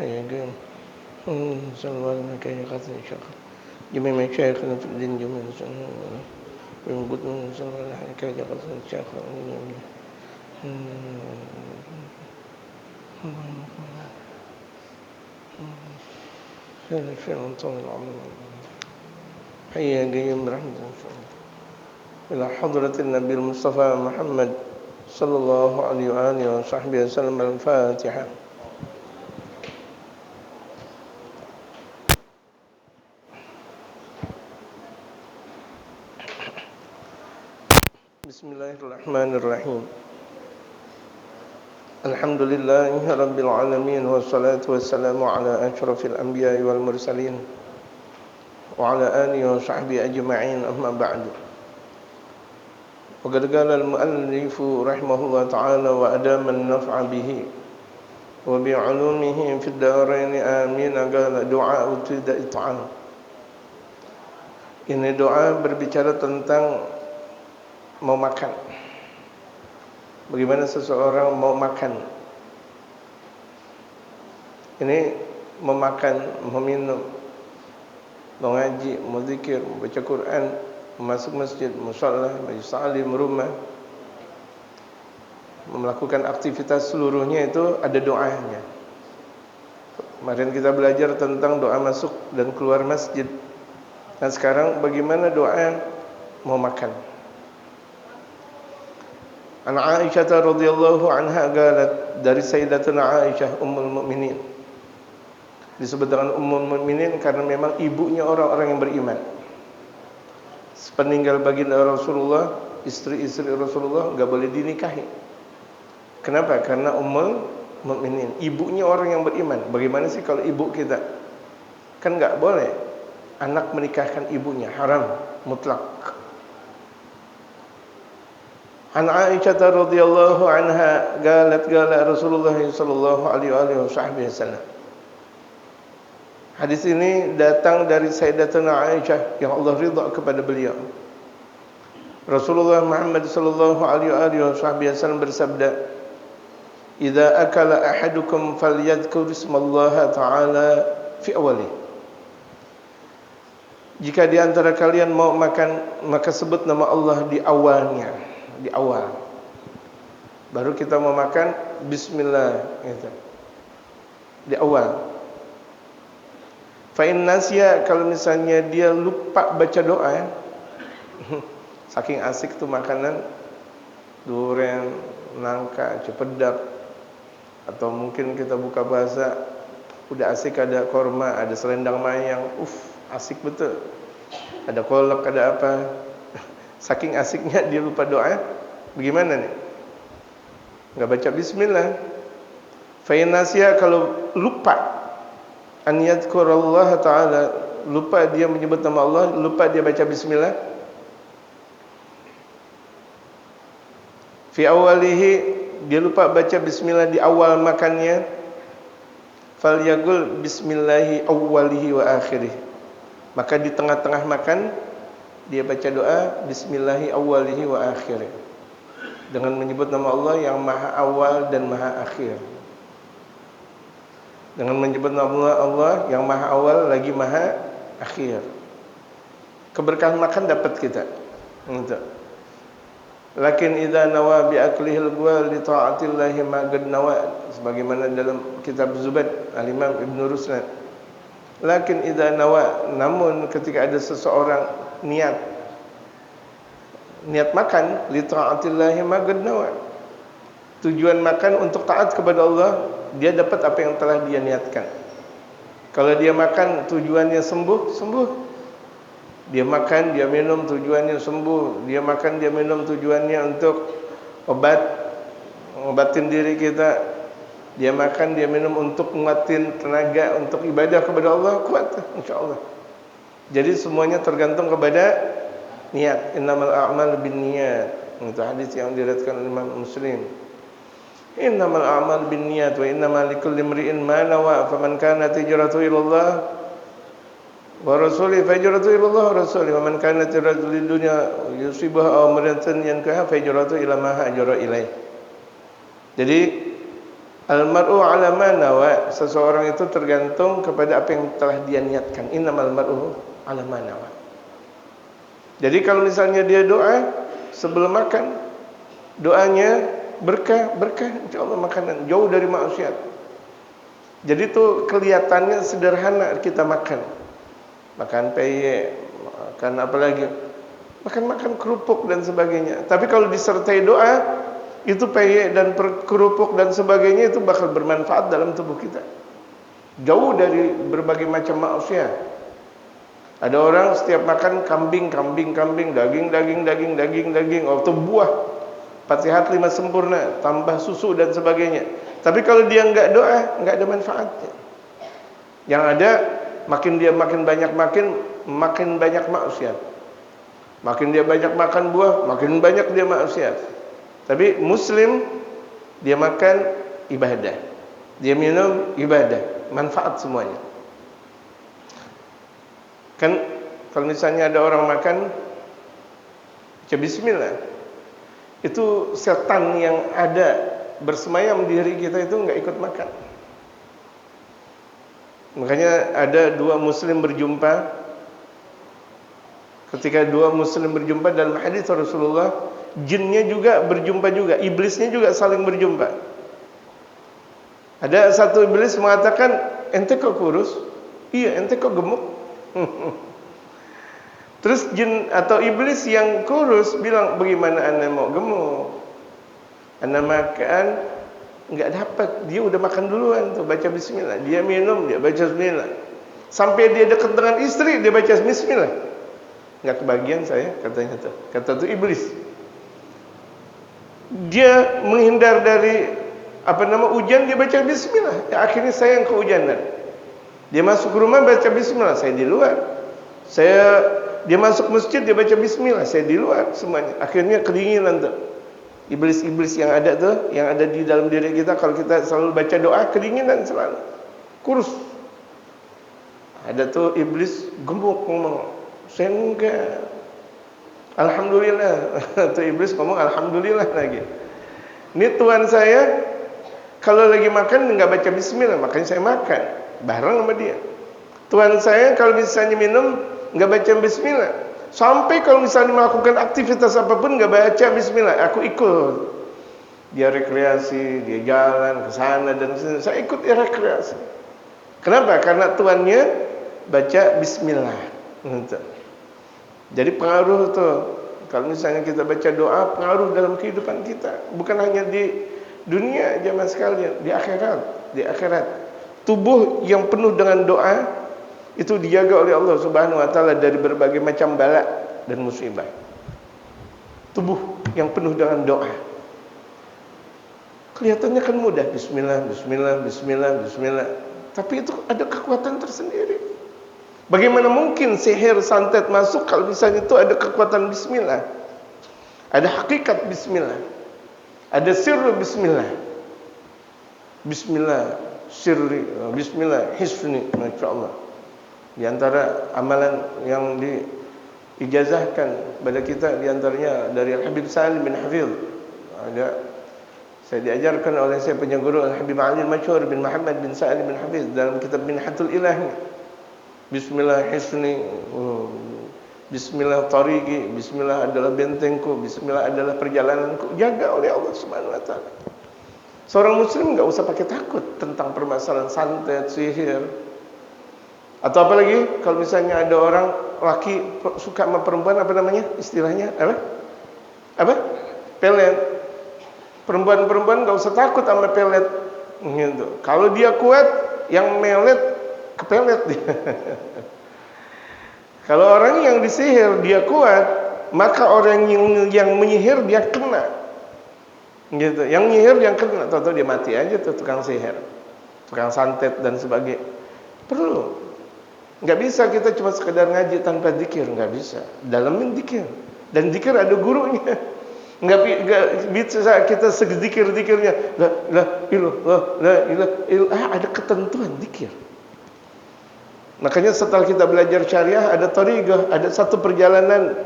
حي يا قيوم صلى الله عليه وسلم قتل الشيخ جميع مشايخنا في الدين جميع من قدوم صلى الله عليه وسلم قتل الشيخ فعلا طويل العمر حي يا قيوم برحمتك إلى حضرة النبي المصطفى محمد صلى الله عليه وآله وصحبه وسلم. الفاتحة. Bismillahirrahmanirrahim. Alhamdulillahi rabbil alamin wassalatu wassalamu ala asyrafil anbiya'i wal mursalin wa ala alihi wa sahbihi ajma'in, amma ba'du. Wa qad qala al-mu'allifu rahimahullah ta'ala wa adama an-naf'a bihi wa bi 'ulumihi fid darain amin. Qala du'a it'am. Ini doa berbicara tentang mau makan. Bagaimana seseorang mau makan. Ini mau makan, mau minum, mau ngaji, mau zikir, mau baca Quran, mau masuk masjid, musholla, mau salim rumah, melakukan aktivitas seluruhnya itu ada doanya. Kemarin kita belajar tentang doa masuk dan keluar masjid. Nah sekarang bagaimana doa mau makan. An Aisyah radhiyallahu anha qalat, dari Sayyidatuna Aisyah ummul mukminin. Disebut dengan ummul mukminin karena memang ibunya orang-orang yang beriman. Sepeninggal baginda Rasulullah, istri-istri Rasulullah enggak boleh dinikahi. Kenapa? Karena ummul mukminin, ibunya orang yang beriman. Bagaimana sih kalau ibu kita? Kan enggak boleh anak menikahkan ibunya, haram mutlak. An Aisyah radhiyallahu anha qalat qala Rasulullah sallallahu alaihi wasallam. Hadis ini datang dari Sayyidatuna Aisyah yang Allah ridha kepada beliau. Rasulullah Muhammad sallallahu alaihi wasallam bersabda, "Idza akala ahadukum falyadhkur ismallaha ta'ala fi awwalih." Jika di antara kalian mau makan, maka sebut nama Allah di awalnya. Di awal baru kita mau makan bismillah gitu. Di awal. Fa in nasiya, kalau misalnya dia lupa baca doa saking asik tuh makanan durian, nangka, cipedak, atau mungkin kita buka puasa udah asik ada korma, ada selendang mayang, asik betul. Ada kolak, ada apa. Saking asiknya dia lupa doa. Bagaimana nih? Enggak baca bismillah. Fa in nasiya, kalau lupa an yadhkurallaha ta'ala, lupa dia menyebut nama Allah, lupa dia baca bismillah. Fi awalihi, dia lupa baca bismillah di awal makannya. Falyaqul bismillahi awwalihi wa akhirih. Maka di tengah-tengah makan dia baca doa bismillahi awwalihi wa akhirih, dengan menyebut nama Allah yang maha awal dan maha akhir. Dengan menyebut nama Allah yang maha awal lagi maha akhir. Keberkahan makan dapat kita. Lakin idza nawa bi aklihil gwa li ta'atillahi ma qad nawa, sebagaimana dalam kitab Zubad Al-Imam Ibnu Ruslan. Lakin idza nawa, namun ketika ada seseorang niat makan li ta'atillahi ma qad nawa, tujuan makan untuk taat kepada Allah, dia dapat apa yang telah dia niatkan. Kalau dia makan tujuannya sembuh. Dia makan, dia minum tujuannya sembuh. Dia makan, dia minum tujuannya untuk ngobatin diri kita. Dia makan, dia minum untuk nguatin tenaga untuk ibadah kepada Allah, kuat insyaallah. Jadi semuanya tergantung kepada niat. Innamal a'malu binniyat. Itu hadis yang diriwayatkan oleh Imam Muslim. Innamal a'malu binniyat wa innamal likulli imri'in ma nawa, faman kanat hijratuhu ilallah wa rasulihi fa hijratuhu ilallah wa rasulihi, wa man kanat hijratuhu lidunya yusibuha aw imra'atan yankaha fa hijratuhu ila ma hajara ilaih. Jadi Al-mar'u 'ala ma nawa. Seseorang itu tergantung kepada apa yang telah dia niatkan. Innamal mar'u 'ala ma nawa. Jadi kalau misalnya dia doa sebelum makan, doanya berkah, insyaallah makanan jauh dari maksiat. Jadi itu kelihatannya sederhana kita makan. Makan peyek, makan apa lagi? Makan kerupuk dan sebagainya. Tapi kalau disertai doa, itu peyek dan kerupuk dan sebagainya itu bakal bermanfaat dalam tubuh kita. Jauh dari berbagai macam maksiat. Ada orang setiap makan kambing, daging, atau buah. 4 sehat 5 sempurna, tambah susu dan sebagainya. Tapi kalau dia enggak doa, enggak ada manfaatnya. Yang ada makin dia makin banyak maksiat. Makin dia banyak makan buah, makin banyak dia maksiat. Tapi muslim dia makan ibadah, dia minum ibadah, manfaat semuanya. Kan kalau misalnya ada orang makan baca bismillah, itu setan yang ada bersemayam di diri kita itu enggak ikut makan. Makanya ada 2 muslim berjumpa. Ketika 2 muslim berjumpa dalam hadis Rasulullah, jinnya juga berjumpa juga, iblisnya juga saling berjumpa. Ada satu iblis mengatakan, "Ente kok kurus?" "Iya, ente kok gemuk?" Terus jin atau iblis yang kurus bilang, "Bagaimana anda mau gemuk? Anda makan enggak dapat, dia udah makan duluan tuh, baca bismillah. Dia minum, dia baca bismillah. Sampai dia dekat dengan istri, dia baca bismillah. Enggak kebagian saya," katanya tuh. Kata tuh iblis. Dia menghindar dari hujan, dia baca bismillah. Ya, akhirnya saya yang kehujanan. Dia masuk rumah baca bismillah, saya di luar. Dia masuk masjid, dia baca bismillah, saya di luar semuanya. Akhirnya kedinginan tuh. Iblis-iblis yang ada tuh, yang ada di dalam diri kita, kalau kita selalu baca doa, kedinginan selalu. Kurus. Ada tuh iblis gemuk ngomong, "Saya enggak. Alhamdulillah." Tuh iblis ngomong alhamdulillah lagi. Ini Tuhan saya kalau lagi makan enggak baca bismillah, makanya saya makan bareng sama dia. Tuhan saya kalau misalnya minum enggak baca bismillah. Sampai kalau misalnya melakukan aktivitas apapun enggak baca bismillah, aku ikut. Dia rekreasi, dia jalan ke sana dan sini, saya ikut dia rekreasi. Kenapa? Karena tuannya baca bismillah. Jadi pengaruh tuh. Kalau misalnya kita baca doa, pengaruh dalam kehidupan kita. Bukan hanya di dunia jemaah sekalian, di akhirat. Tubuh yang penuh dengan doa itu dijaga oleh Allah Subhanahu wa taala dari berbagai macam bala dan musibah. Tubuh yang penuh dengan doa. Kelihatannya kan mudah, bismillah, tapi itu ada kekuatan tersendiri. Bagaimana mungkin sihir santet masuk kalau misalnya itu ada kekuatan bismillah? Ada hakikat bismillah. Ada sirru bismillah. Bismillah sirri, bismillah hisni, masyaallah. Di antara amalan yang diijazahkan pada kita di antaranya dari Al-Habib Salim bin Hafidh. Saya diajarkan oleh saya punya guru Al-Habib Ali Al-Masyhur bin Muhammad bin Salim bin Hafidh dalam kitab Minhatul Ilahi. Bismillah hisni, bismillah tariqi, bismillah adalah bentengku, bismillah adalah perjalananku, jaga oleh Allah Subhanahu wa taala. Seorang muslim enggak usah pakai takut tentang permasalahan santet, sihir. Atau apa lagi kalau misalnya ada orang laki suka sama perempuan, apa namanya? Istilahnya apa? Pelet. Perempuan enggak usah takut sama pelet gitu. Kalau dia kuat, yang melet kepelet dia. Kalau orang yang disihir dia kuat, maka orang yang menyihir dia kena. Gitu. Yang nyihir yang kena, tahu-tahu dia mati aja tuh tukang sihir. Tukang santet dan sebagainya. Perlu. Enggak bisa kita cuma sekedar ngaji tanpa zikir, enggak bisa. Dalamin zikir. Dan zikir ada gurunya. Enggak bisa kita segzikir-zikirnya la ilaha ada ketentuan zikir. Makanya setelah kita belajar syariah ada thariqah, ada satu perjalanan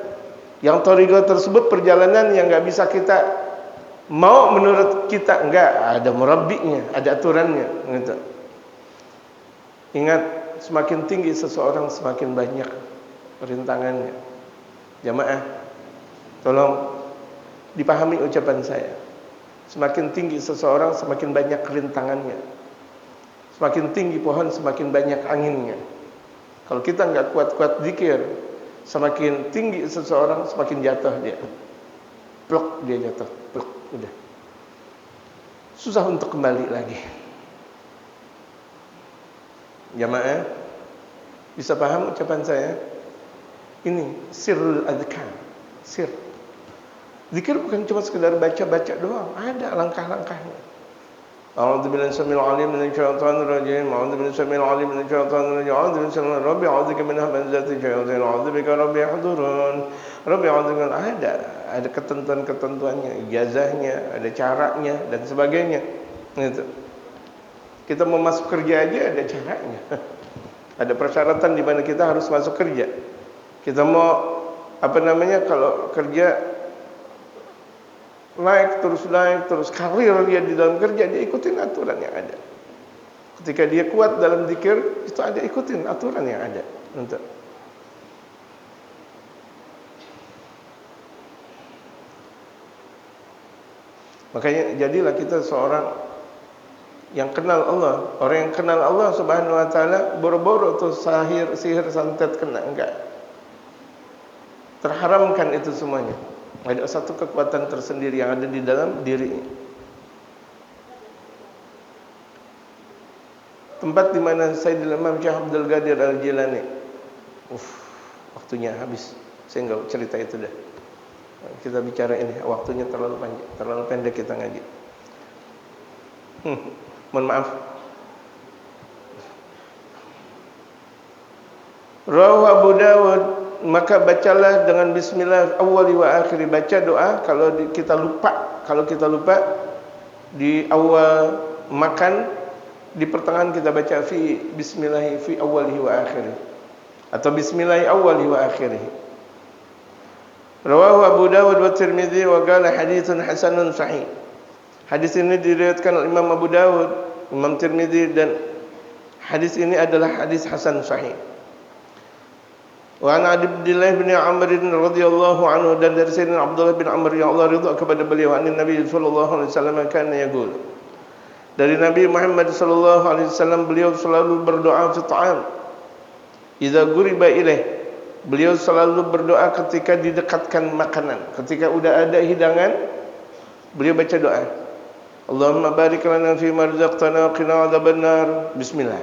yang thariqah tersebut perjalanan yang enggak bisa kita Mau menurut kita enggak, ada murabbinya, ada aturannya gitu. Ingat, semakin tinggi seseorang semakin banyak rintangannya. Jamaah, tolong dipahami ucapan saya. Semakin tinggi seseorang semakin banyak rintangannya. Semakin tinggi pohon semakin banyak anginnya. Kalau kita enggak kuat-kuat zikir, semakin tinggi seseorang semakin jatuh dia. Plok dia jatuh, plok, udah. Susah untuk kembali lagi. Jamaah, bisa paham ucapan saya? Ini sirrul adzkar, sir. Zikir bukan cuma sekedar baca-baca doang, ada langkah-langkahnya. A'udzubillahi samil alim minasyaitonir rajim. A'udzubillahi samil alim minasyaitonir rajim. A'udzubillahi rabbi a'udzubika min hamazati syayatin. A'udzubika rabbi yahdurun. Rabbi a'udzubika, ada ketentuan-ketentuannya, ijazahnya, ada caranya dan sebagainya. Gitu. Kita mau masuk kerja aja ada caranya. Ada persyaratan di mana kita harus masuk kerja. Kita mau kalau kerja naik terus karir dia di dalam kerja, dia ikutin aturan yang ada. Ketika dia kuat dalam zikir, itu ada ikutin aturan yang ada. Untuk makanya jadilah kita seorang yang kenal Allah. Orang yang kenal Allah Subhanahu wa taala boro-boro tuh sihir santet kena, enggak. Terharamkan itu semuanya. Ada satu kekuatan tersendiri yang ada di dalam diri. Tempat di mana Sayyidina Imam Syekh Abdul Qadir Al-Jilani. Waktunya habis. Saya enggak cerita itu dah. Kita bicara ini, waktunya terlalu panjang, terlalu pendek kita ngaji. Mohon maaf. Rawahu Abu Dawud, maka bacalah dengan bismillah awwali wa akhiri. Baca doa kalau kita lupa di awal makan, di pertengahan kita baca fi bismillah fi awwalihi wa akhiri atau bismillah awwalihi wa akhiri. Rawahu Abu Dawud wa Tirmidzi wa qala haditsun hasanun sahih. Hadis ini diriwayatkan oleh Imam Abu Dawud, Imam Tirmidzi, dan hadis ini adalah hadis hasan sahih. Wa an Abdullah bin Amr radhiyallahu anhu, dan dari Sayyidina Abdullah bin Amr yang Allah ridha kepada beliau, an Nabi sallallahu alaihi wasallam kana yaqul, dari Nabi Muhammad sallallahu alaihi wasallam beliau selalu berdoa fi ta'am idza guriba ilaih. Beliau selalu berdoa ketika didekatkan makanan, ketika udah ada hidangan, beliau baca doa, Allahumma barik lana fi ma razaqtana wa qina adzabannar. Bismillah.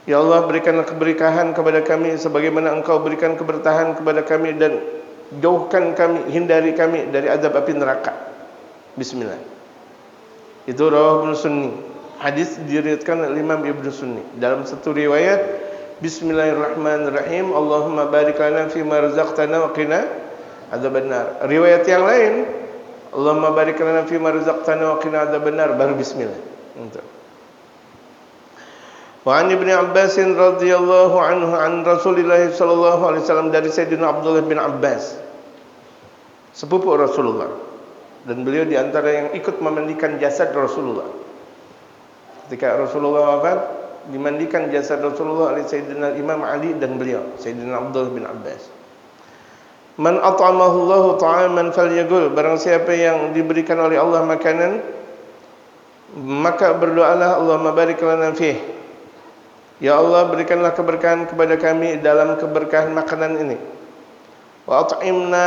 Ya Allah, berikanlah keberkahan kepada kami sebagaimana Engkau berikan keberkahan kepada kami, dan jauhkan kami, hindari kami dari azab api neraka. Bismillah. Itu rawahu Ibnu Sunni. Hadis diriwayatkan oleh Imam Ibnu Sunni. Dalam satu riwayat, Bismillahirrahmanirrahim, Allahumma barik lana fi ma razaqtana wa qina adzabannar. Riwayat yang lain, Allahumma barik lana fi ma razaqtana wa qina adzabannar, baru bismillah. Untuk Wa an Ibnu Abbas radhiyallahu anhu an Rasulillah sallallahu alaihi wasallam, dari Sayyidina Abdullah bin Abbas, sepupu Rasulullah, dan beliau di antara yang ikut memandikan jasad Rasulullah. Ketika Rasulullah wafat, dimandikan jasad Rasulullah oleh Sayyidina Imam Ali dan beliau, Sayyidina Abdullah bin Abbas. Man at'amahu Allahu ta'aman falyaqul, barang siapa yang diberikan oleh Allah makanan, maka berdoalah, Allahumma barik lana fihi, ya Allah, berikanlah keberkahan kepada kami dalam keberkahan makanan ini. Wa at'imna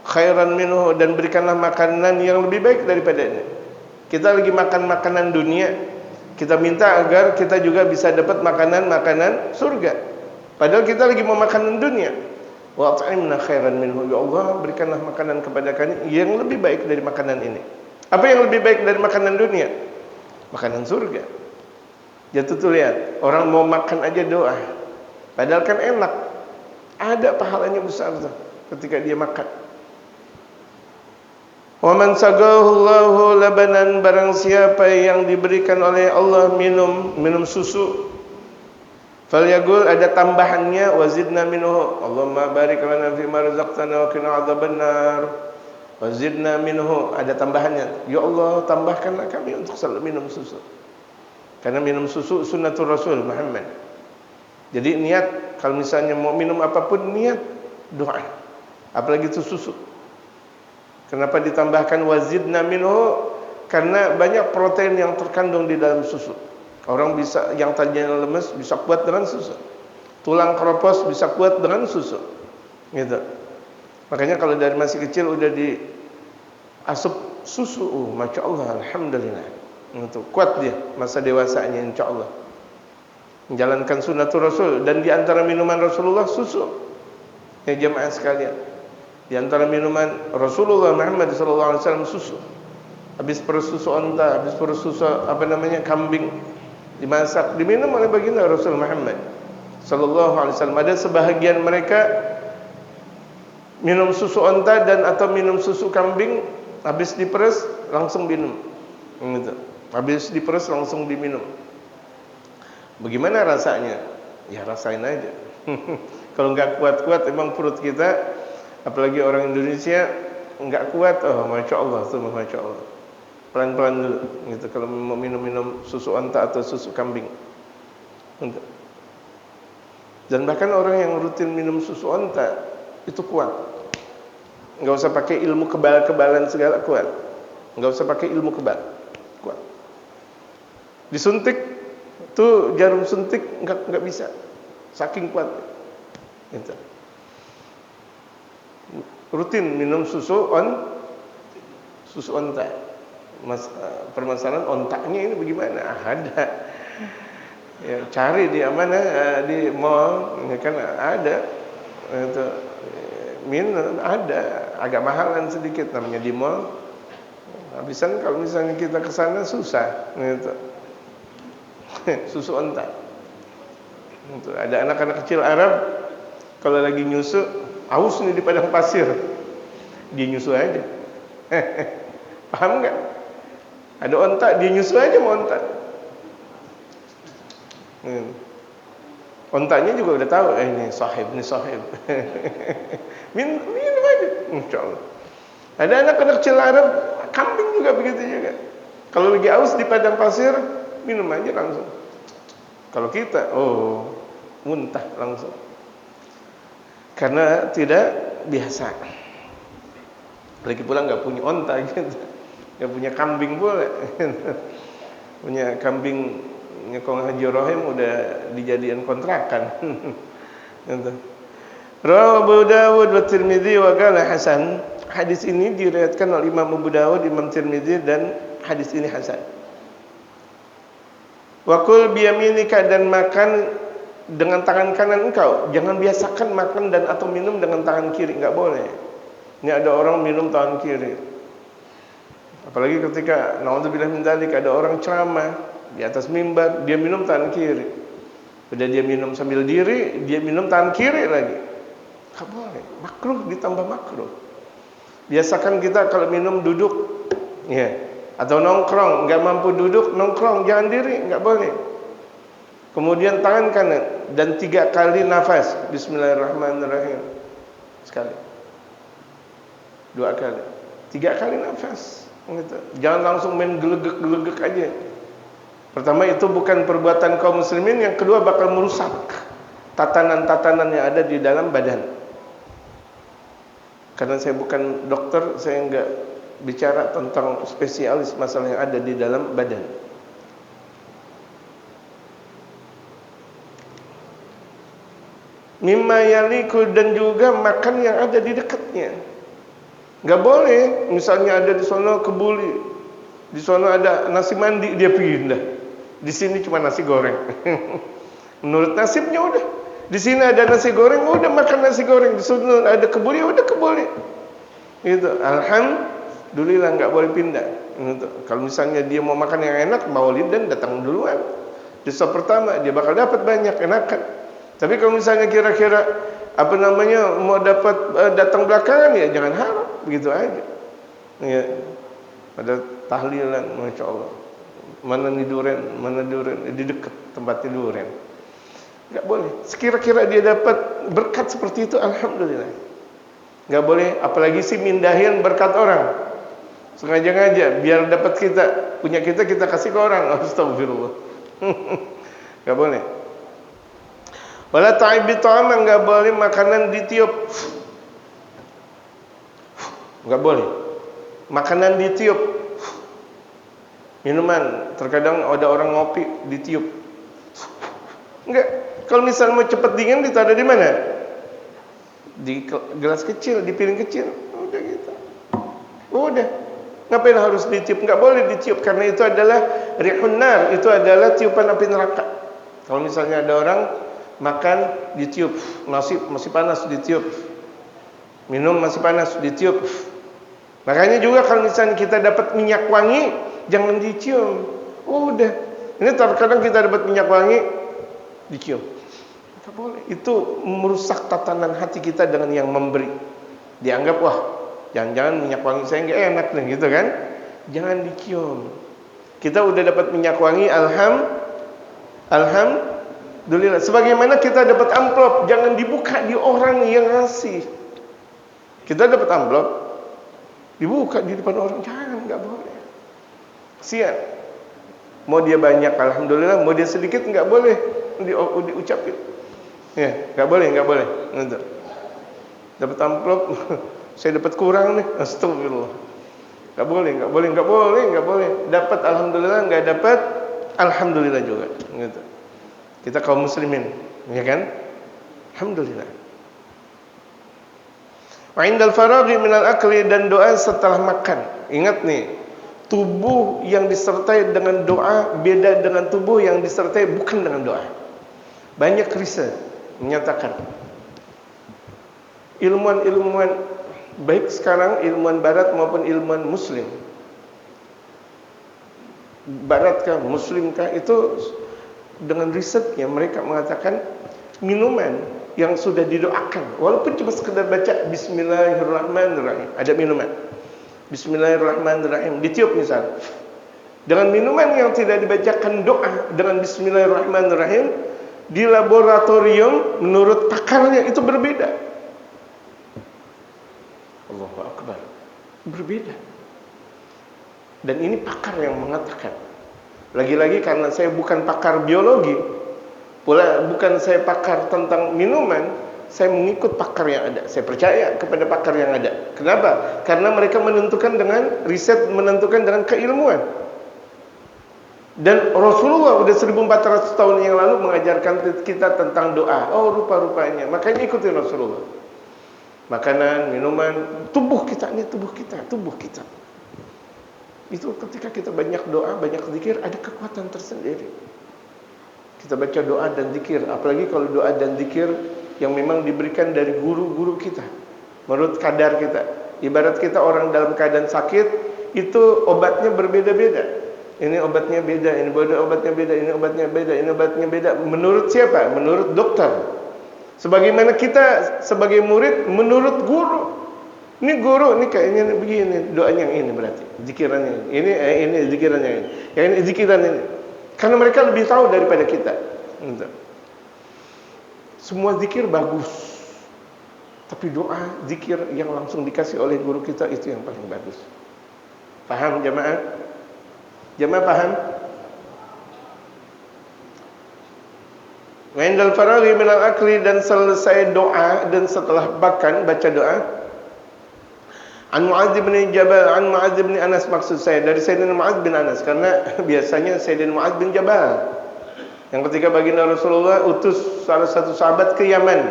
khairan minhu, dan berikanlah makanan yang lebih baik daripada ini. Kita lagi makan makanan dunia, kita minta agar kita juga bisa dapat makanan-makanan surga. Padahal kita lagi mau makanan dunia. Wa at'imna khairan minhu, ya Allah, berikanlah makanan kepada kami yang lebih baik dari makanan ini. Apa yang lebih baik dari makanan dunia? Makanan surga. Jatuh tuh lihat, orang mau makan aja doa, padahal kan enak, ada pahalanya besar tuh ketika dia makan. Wa man sagahu Allahu labanan, barang siapa yang diberikan oleh Allah minum susu, falyaqul, ada tambahannya, wazidna minhu, Allahumma barik lana fi ma razaqtana wa qina adzabannar. Wazidna minhu, ada tambahannya. Ya Allah, tambahkanlah kami untuk selalu minum susu. Karena minum susu sunnatul Rasul Muhammad. Jadi niat, kalau misalnya mau minum apapun, niat doa. Apalagi itu susu. Kenapa ditambahkan wazidna minhu? Karena banyak protein yang terkandung di dalam susu. Orang bisa, yang tadinya lemes bisa kuat dengan susu. Tulang keropos bisa kuat dengan susu. Gitu. Makanya kalau dari masih kecil udah diasup susu, masya Allah, alhamdulillah. Untuk kuat dia masa dewasanya, insya Allah. Menjalankan sunnatul Rasul, dan di antara minuman Rasulullah susu. Ya jemaah sekalian, di antara minuman Rasulullah Muhammad SAW susu. Habis perut susu onta, habis perut susu kambing dimasak, diminum oleh baginda Rasul Muhammad SAW. Ada sebahagian mereka minum susu onta dan atau minum susu kambing, habis diperes langsung minum. Gitu. Habis diperes langsung diminum. Bagaimana rasanya? Ya rasain aja. Kalau nggak kuat-kuat emang perut kita, apalagi orang Indonesia nggak kuat, oh masya Allah tuh, masya Allah. Pelan-pelan dulu, gitu. Kalau mau minum susu onta atau susu kambing. Dan bahkan orang yang rutin minum susu onta itu kuat. Nggak usah pakai ilmu kebal-kebalan segala, kuat. Nggak usah pakai ilmu kebal, kuat. Disuntik tuh jarum suntik nggak bisa, saking kuat. Gitu. Rutin minum susu onta. Permasalahan ontaknya ini bagaimana? Ada. Ya, cari di mana, di mall, ya kan ada. Itu minum ada, agak mahalan sedikit namanya di mall. Habisan kalau misalnya kita ke sana susah gitu. Susu onta. Itu ada anak-anak kecil Arab kalau lagi nyusu, aus nih di padang pasir. Dia nyusu aja. Paham enggak? Ada onta, dia nyusu aja mau onta. Ontanya juga udah tahu, ini sahib. minum aja, insyaallah. Ada anak-anak kecil Arab, kambing juga begitu juga. Kalau lagi aus di padang pasir, minum aja langsung. Kalau kita, muntah langsung. Karena tidak biasa. Lagi pula nggak punya onta gitu, nggak punya kambing pula. Punya kambing Kong Haji Rohim udah dijadikan kontrakan. Rawahu Abu Dawud wa Tirmidzi wa qala hasan. Hadis ini diriwayatkan oleh Imam Abu Dawud, Imam Tirmidzi, dan hadis ini hasan. Wa kul bi yaminika, dan makan dengan tangan kanan engkau. Jangan biasakan makan dan atau minum dengan tangan kiri, enggak boleh. Ini ada orang minum tangan kiri. Apalagi ketika naudzubillah min dzalik ada orang ceramah di atas mimbar, dia minum tangan kiri. Udah dia minum sambil diri, dia minum tangan kiri lagi. Enggak boleh, makruh ditambah makruh. Biasakan kita kalau minum duduk, ya, atau nongkrong, enggak mampu duduk, nongkrong, jangan diri, enggak boleh. Kemudian tangan kanan dan 3 kali nafas. Bismillahirrahmanirrahim. Sekali. 2 kali. 3 kali nafas. Gitu. Jangan langsung main gelegek-gelegek aja. Pertama, itu bukan perbuatan kaum muslimin. Yang kedua, bakal merusak tatanan-tatanan yang ada di dalam badan. Karena saya bukan dokter, saya enggak bicara tentang spesialis masalah yang ada di dalam badan. Mimma yaliku, dan juga makan yang ada di dekatnya. Enggak boleh, misalnya ada di sono kebuli, di sono ada nasi mandi, dia pindah. Di sini cuma nasi goreng. Menurut nasibnya udah. Di sini ada nasi goreng, udah makan nasi goreng. Di sono ada kebuli, udah kebuli. Gitu. Alhamdulillah, enggak boleh pindah. Gitu. Kalau misalnya dia mau makan yang enak, Maulidan datang duluan. Di stop pertama dia bakal dapat banyak enakan. Tapi kalau misalnya kira-kira mau dapat datang belakangan, ya jangan harap, begitu aja. Ya. Ada tahlilan, masya Allah. Mana duren, di dekat tempat duren. Enggak boleh. Sekira-kira dia dapat berkat seperti itu, alhamdulillah. Nggak boleh, apalagi sih mindahin berkat orang. Sengaja-ngaja biar dapat kita, punya kita kasih ke orang. Astagfirullah. Nggak boleh. Wala ta'ibi ta'aman, nggak boleh makanan ditiup. Nggak boleh. Makanan ditiup. Minuman, terkadang ada orang ngopi ditiup. Enggak. Kalau misalnya mau cepat dingin ditaruh di mana? Di gelas kecil, di piring kecil. Udah gitu. Udah. Ngapain harus ditiup? Enggak boleh ditiup karena itu adalah rihun nar, itu adalah tiupan api neraka. Kalau misalnya ada orang makan ditiup, nasi masih panas ditiup. Minum masih panas ditiup. Makanya juga kalau misalnya kita dapat minyak wangi, jangan dicium. Udah. Ini terkadang kita dapat minyak wangi dicium. Tidak boleh. Itu merusak tatanan hati kita dengan yang memberi. Dianggap wah, jangan-jangan minyak wangi saya nggak enak nih, gitu kan? Jangan dicium. Kita udah dapat minyak wangi, alhamdulillah. Sebagaimana kita dapat amplop, jangan dibuka di orang yang ngasih. Kita dapat amplop, dibuka di depan orang, jangan, nggak boleh. Kasihan. Mau dia banyak, alhamdulillah. Mau dia sedikit, nggak boleh diucapin. Ya, nggak boleh. Gitu. Dapat amplop, saya dapat kurang nih, astagfirullah. Nggak boleh. Dapat alhamdulillah, nggak dapat alhamdulillah juga. Gitu. Kita kaum muslimin, ya kan? Alhamdulillah. Wa indal faraghi minal akli, dan doa setelah makan. Ingat nih, tubuh yang disertai dengan doa beda dengan tubuh yang disertai bukan dengan doa. Banyak riset menyatakan ilmuwan baik sekarang, ilmuwan barat maupun ilmuwan muslim, barat kah, muslim kah, itu dengan risetnya mereka mengatakan minuman yang sudah didoakan, walaupun cuma sekedar baca Bismillahirrahmanirrahim, ada minuman Bismillahirrahmanirrahim ditiup misal, dengan minuman yang tidak dibacakan doa dengan Bismillahirrahmanirrahim, di laboratorium menurut pakarnya itu berbeda. Allahu Akbar. Berbeda. Dan ini pakar yang mengatakan. Lagi-lagi karena saya bukan pakar biologi, pula bukan saya pakar tentang minuman, saya mengikut pakar yang ada. Saya percaya kepada pakar yang ada. Kenapa? Karena mereka menentukan dengan riset, menentukan dengan keilmuan. Dan Rasulullah sudah 1400 tahun yang lalu mengajarkan kita tentang doa. Oh, rupa-rupanya. Makanya ikutin Rasulullah. Makanan, minuman, tubuh kita. Itu ketika kita banyak doa, banyak zikir, ada kekuatan tersendiri. Kita baca doa dan zikir, apalagi kalau doa dan zikir yang memang diberikan dari guru-guru kita, menurut kadar kita. Ibarat kita orang dalam keadaan sakit, itu obatnya berbeda-beda. Ini obatnya beda, ini obatnya beda, ini obatnya beda, ini obatnya beda. Menurut siapa? Menurut dokter. Sebagaimana kita sebagai murid menurut guru. Ini guru, ini kayaknya begini, doanya yang ini berarti, zikirannya ini, ini zikirannya ini, yang ini zikiran ini. Karena mereka lebih tahu daripada kita. Semua zikir bagus, tapi doa, zikir yang langsung dikasih oleh guru kita itu yang paling bagus. Paham jamaah? Jamaah paham? Wa indal faraghi minal akli, dan selesai doa dan setelah makan baca doa. An Mu'adz bin Jabal, an Mu'adz bin Anas, maksud saya dari Sayyidina Mu'adz bin Anas, karena biasanya Sayyidina Mu'adz bin Jabal yang ketika baginda Rasulullah utus salah satu sahabat ke Yaman.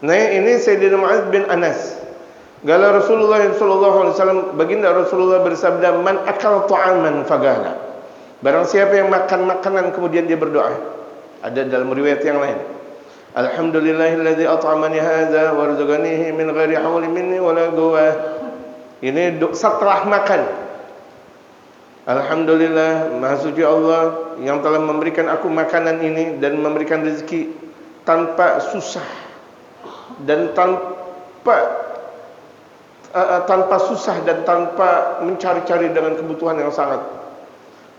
Nah, ini Sayyidina Mu'adz bin Anas. Gala Rasulullah sallallahu alaihi wasallam, baginda Rasulullah bersabda, man akal ta'aman fagala. Barang siapa yang makan makanan kemudian dia berdoa. Ada dalam riwayat yang lain. Alhamdulillahilladzi at'amani hadza warzuqanihi min ghairi hauli minni wala quwwah. Ini setelah makan. Alhamdulillah, maha suci Allah yang telah memberikan aku makanan ini dan memberikan rezeki tanpa susah dan tanpa susah dan tanpa mencari-cari dengan kebutuhan yang sangat.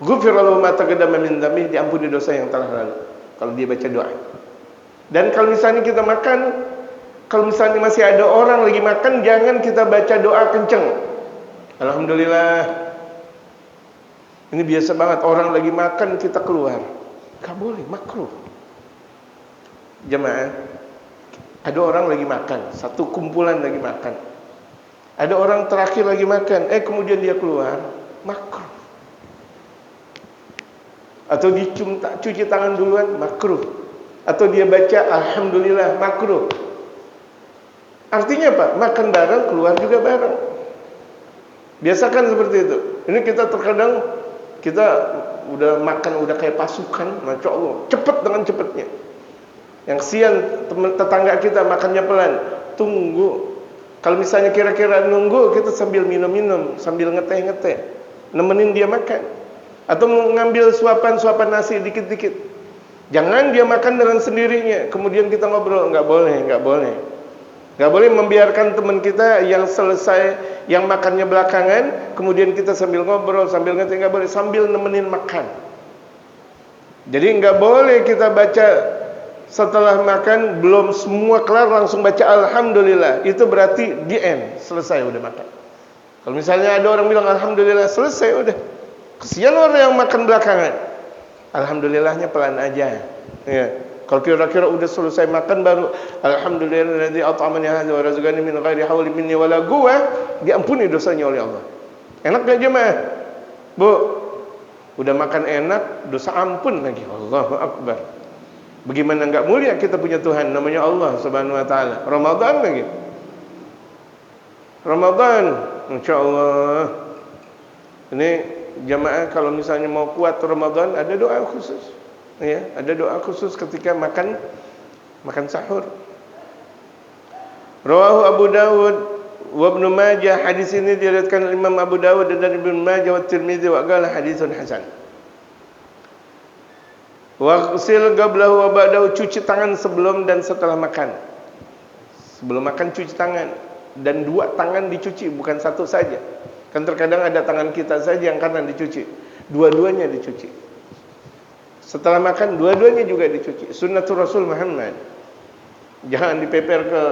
Ghufira lahu ma taqaddama min dzambihi, diampuni dosa yang telah lalu. Kalau dia baca doa. Dan kalau misalnya kita makan Kalau misalnya masih ada orang lagi makan, jangan kita baca doa kenceng. Alhamdulillah. Ini biasa banget, orang lagi makan kita keluar. Gak boleh, makruh. Jemaah, ada orang lagi makan, satu kumpulan lagi makan. Ada orang terakhir lagi makan, kemudian dia keluar, makruh. Atau dia cuci tangan duluan, makruh. Atau dia baca alhamdulillah, makruh. Artinya apa? Makan bareng, keluar juga bareng. Biasakan seperti itu. Ini kita terkadang kita udah makan udah kayak pasukan, masya Allah, cepat dengan cepatnya. Yang kesian tetangga kita makannya pelan, tunggu. Kalau misalnya kira-kira nunggu, kita sambil minum-minum, sambil ngeteh-ngeteh, nemenin dia makan. Atau mengambil suapan-suapan nasi dikit-dikit. Jangan dia makan dengan sendirinya, kemudian kita ngobrol. Nggak boleh, nggak boleh. Nggak boleh membiarkan teman kita yang selesai, yang makannya belakangan, kemudian kita sambil ngobrol, sambil ngeteh. Nggak boleh, sambil nemenin makan. Jadi nggak boleh kita baca setelah makan, belum semua kelar langsung baca alhamdulillah. Itu berarti di end, selesai udah makan. Kalau misalnya ada orang bilang alhamdulillah, selesai udah. Kesian orang yang makan belakangan. Alhamdulillahnya pelan aja. Ya. Kalau kira-kira udah selesai makan baru alhamdulillahilladzi at'amani hadza wa razaqani min ghairi hauli minni wala quwwah, diampuni dosanya oleh Allah. Enak enggak jemaah? Bu, udah makan enak, dosa ampun lagi. Allahu akbar. Bagaimana enggak mulia kita punya Tuhan namanya Allah Subhanahu wa taala. Ramadan lagi. Ramadan, insyaallah. Ini jamaah kalau misalnya mau kuat Ramadan, ada doa khusus. Ya, ada doa khusus ketika makan sahur. Rawahu Abu Dawud wa Ibnu Majah. Hadis ini diriwayatkan oleh Imam Abu Dawud dan Ibnu Majah wa Tirmizi wa qala haditsun hasan. Waghsil qablahu wa ba'dahu, cuci tangan sebelum dan setelah makan. Sebelum makan cuci tangan, dan dua tangan dicuci, bukan satu saja. Kan terkadang ada tangan kita saja yang kanan dicuci, dua-duanya dicuci. Setelah makan dua-duanya juga dicuci. Sunnatul Rasul Muhammad. Jangan dipeper ke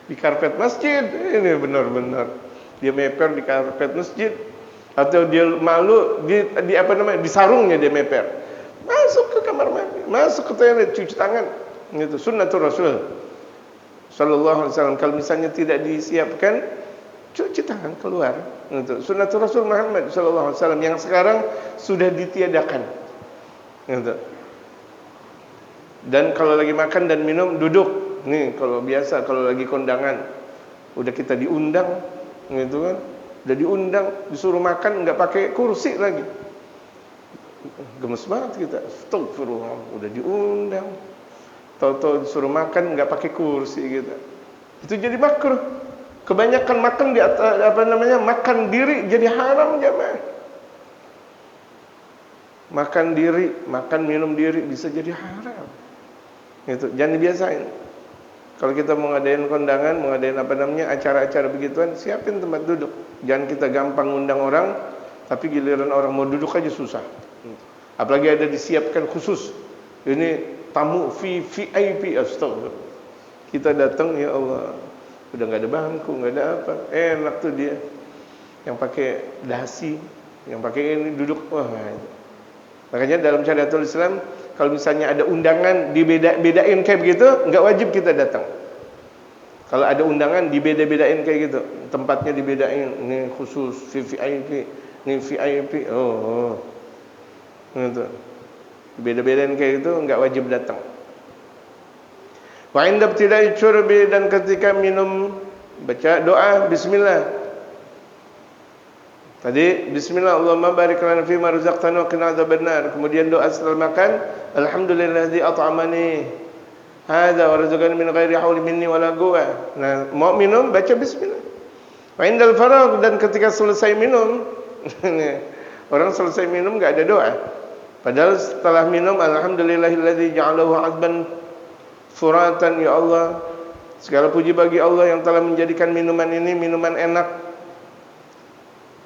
di karpet masjid. Ini benar-benar dia meper di karpet masjid, atau dia malu di apa namanya, di sarungnya dia meper. Masuk ke kamar mandi, masuk ke toilet, cuci tangan. Itu sunnatul Rasul sallallahu alaihi wasallam. Kalau misalnya tidak disiapkan, cuci tangan keluar. Itu sunnatul Rasul Muhammad sallallahu alaihi wasallam yang sekarang sudah ditiadakan. Gitu. Dan kalau lagi makan dan minum duduk. Nih kalau biasa, kalau lagi kondangan udah kita diundang, gitu kan? Udah diundang, disuruh makan nggak pakai kursi lagi. Gemes banget kita. Astagfirullah, udah diundang. Tahu-tahu disuruh makan nggak pakai kursi gitu. Itu jadi makruh. Kebanyakan makan di makan diri jadi haram jemaah. Makan diri, makan minum diri bisa jadi haram. Itu jangan dibiasain. Kalau kita mau ngadain kondangan, mau ngadain acara-acara begituan, siapin tempat duduk. Jangan kita gampang undang orang, tapi giliran orang mau duduk aja susah. Apalagi ada disiapkan khusus. Ini tamu VIP, astagfirullah. Kita datang, ya Allah, udah nggak ada bangku, nggak ada apa, enak tuh dia yang pakai dasi, yang pakai ini duduk. Wah, makanya dalam syariatul Islam, kalau misalnya ada undangan dibedain kayak begitu, nggak wajib kita datang. Kalau ada undangan dibeda-bedain kayak gitu, tempatnya dibedain, ini khusus VIP, ini VIP, gitu. Beda-bedain kayak gitu, nggak wajib datang. Wa inda ibtida'i syurbi, dan ketika minum baca doa bismillah. Tadi bismillah Allahumma barik lana fi ma razaqtana wa qina adzabannar. Kemudian doa setelah makan, alhamdulillahilladzi at'amani hadza wa razaqani min ghairi hauli minni wala quwwah. Nah, mau minum baca bismillah. Wa indal faragh, dan ketika selesai minum, orang selesai minum enggak ada doa. Padahal setelah minum alhamdulillahilladzi ja'alahu 'azban furatan, ya Allah, segala puji bagi Allah yang telah menjadikan minuman ini minuman enak.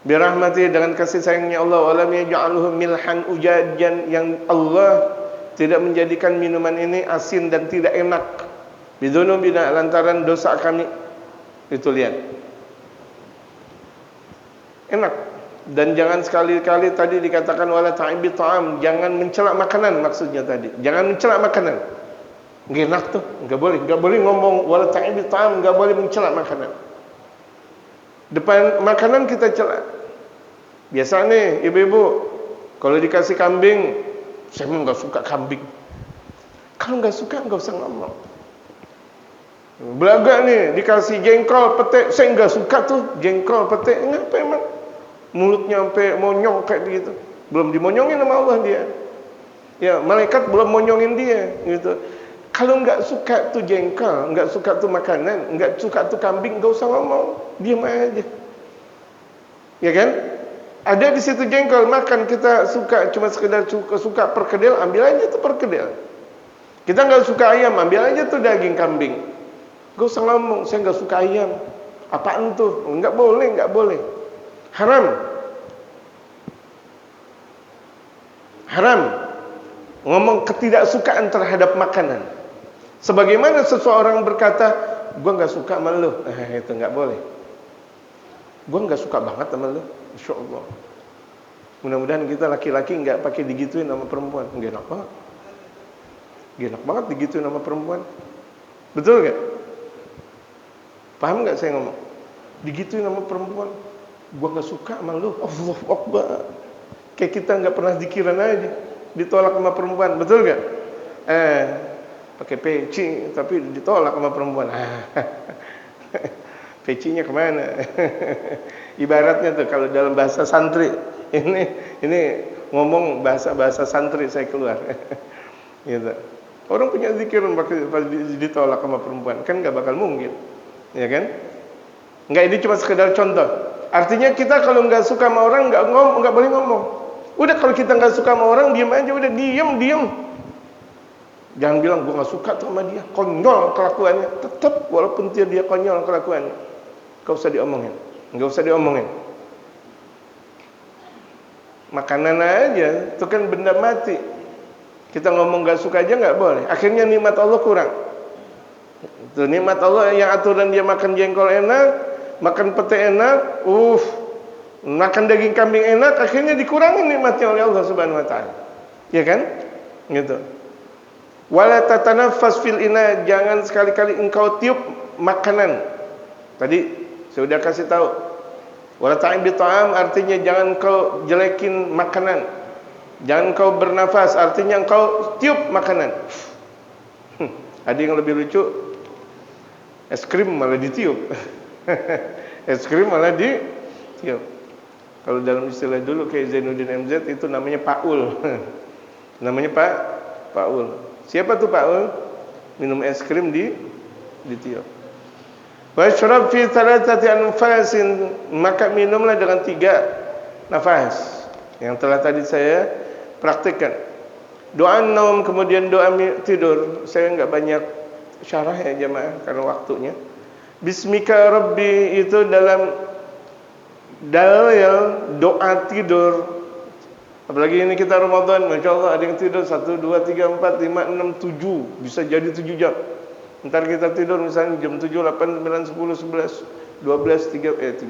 Birahmati, dengan kasih sayangnya Allah, walam yaj'alhu milhan ujajan, yang Allah tidak menjadikan minuman ini asin dan tidak enak. Bidzunubina, lantaran dosa kami. Itu lihat. Enak. Dan jangan sekali-kali tadi dikatakan wala ta'ibi ta'am, jangan mencela makanan maksudnya tadi. Jangan mencela makanan. Enggak enak tuh, enggak boleh ngomong wala ta'ibi ta'am, enggak boleh mencela makanan. Depan makanan kita cela. Biasa nih ibu-ibu, kalau dikasih kambing, saya memang enggak suka kambing. Kalau enggak suka enggak usah ngomong. Belaga nih dikasih jengkol petek, saya enggak suka tuh jengkol petek. Ngapa emang? Mulutnya sampai monyong kayak begitu. Belum dimonyongin sama Allah dia. Ya, malaikat belum monyongin dia gitu. Kalau enggak suka tuh jengkol, enggak suka tuh makanan, enggak suka tuh kambing, enggak usah ngomong, diam aja. Ya kan? Ada di situ jengkol, makan kita suka, cuma sekedar suka perkedel, ambil aja tuh perkedel. Kita enggak suka ayam, ambil aja tuh daging kambing. Enggak usah ngomong, saya enggak suka ayam. Apaan tuh? Enggak boleh, enggak boleh. Haram. Haram. Ngomong ketidaksukaan terhadap makanan. Sebagaimana seseorang berkata, gua enggak suka sama lu. Itu enggak boleh. Gua enggak suka banget sama lu. Insyaallah. Mudah-mudahan kita laki-laki enggak pakai digituin sama perempuan. Enggak enak banget. Enggak enak banget digituin sama perempuan. Betul enggak? Paham enggak saya ngomong? Digituin sama perempuan. Gua enggak suka sama lu. Allahu Akbar. Kayak kita enggak pernah zikiran aja. Ditolak sama perempuan. Betul enggak? Pakai peci tapi ditolak sama perempuan. Pecinya kemana? Ibaratnya tuh kalau dalam bahasa santri, ini ngomong bahasa santri saya keluar. Gitu. Orang punya zikiran ditolak sama perempuan, kan nggak bakal mungkin, ya kan? Nggak, ini cuma sekedar contoh. Artinya kita kalau nggak suka sama orang nggak boleh ngomong. Udah, kalau kita nggak suka sama orang, diam aja, udah diam. Jangan bilang gua nggak suka tuh sama dia, konyol kelakuannya. Tetap walaupun dia konyol kelakuannya, nggak usah diomongin. Makanan aja, itu kan benda mati. Kita ngomong nggak suka aja nggak boleh. Akhirnya nikmat Allah kurang. Itu nikmat Allah yang aturan dia makan jengkol enak, makan pete enak, makan daging kambing enak, akhirnya dikurangi nikmatnya oleh Allah Subhanahu wa taala. Ya kan? Gitu. Wala tatanaffas fil ina, jangan sekali-kali engkau tiup makanan. Tadi saya sudah kasih tahu. Wala ta'im bi ta'am artinya jangan kau jelekin makanan. Jangan kau bernafas, artinya engkau tiup makanan. Ada yang lebih lucu, es krim malah ditiup. Es krim malah ditiup. Kalau dalam istilah dulu kayak Zainuddin MZ itu namanya Paul. Namanya Paul. Siapa tuh Paul? Minum es krim ditiup. Wa syarab fi thalathati anfasin, maka minumlah dengan 3 nafas. Yang telah tadi saya praktikkan. Doa naum, kemudian doa tidur. Saya enggak banyak syarah ya jemaah karena waktunya. Bismika Rabbi itu dalam dalil doa tidur. Apalagi ini kita Ramadan, Masya Allah ada yang tidur 1, 2, 3, 4, 5, 6, 7. Bisa jadi 7 jam. Ntar kita tidur misalnya jam 7, 8, 9, 10, 11, 12, 13.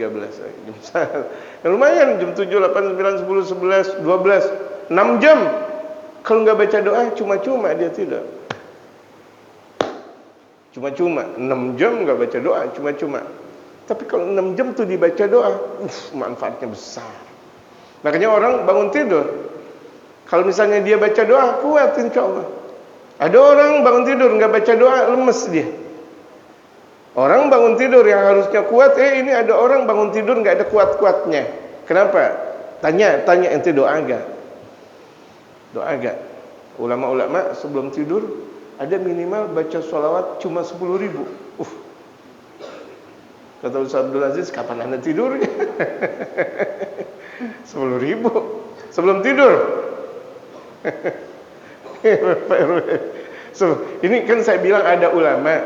Lumayan jam 7, 8, 9, 10, 11, 12, 6 jam. Kalau nggak baca doa cuma-cuma dia tidur. Cuma-cuma 6 jam nggak baca doa, cuma-cuma. Tapi kalau 6 jam tuh dibaca doa, manfaatnya besar. Makanya orang bangun tidur, kalau misalnya dia baca doa, kuat insyaAllah. Ada orang bangun tidur nggak baca doa, lemes dia. Orang bangun tidur yang harusnya kuat, ini ada orang bangun tidur nggak ada kuat-kuatnya. Kenapa? Tanya ente doa enggak? Doa enggak? Ulama-ulama sebelum tidur ada minimal baca sholawat cuma 10.000. Kata Ustaz Abdul Aziz, kapan anda tidurnya? 10.000 sebelum tidur. Ini kan saya bilang ada ulama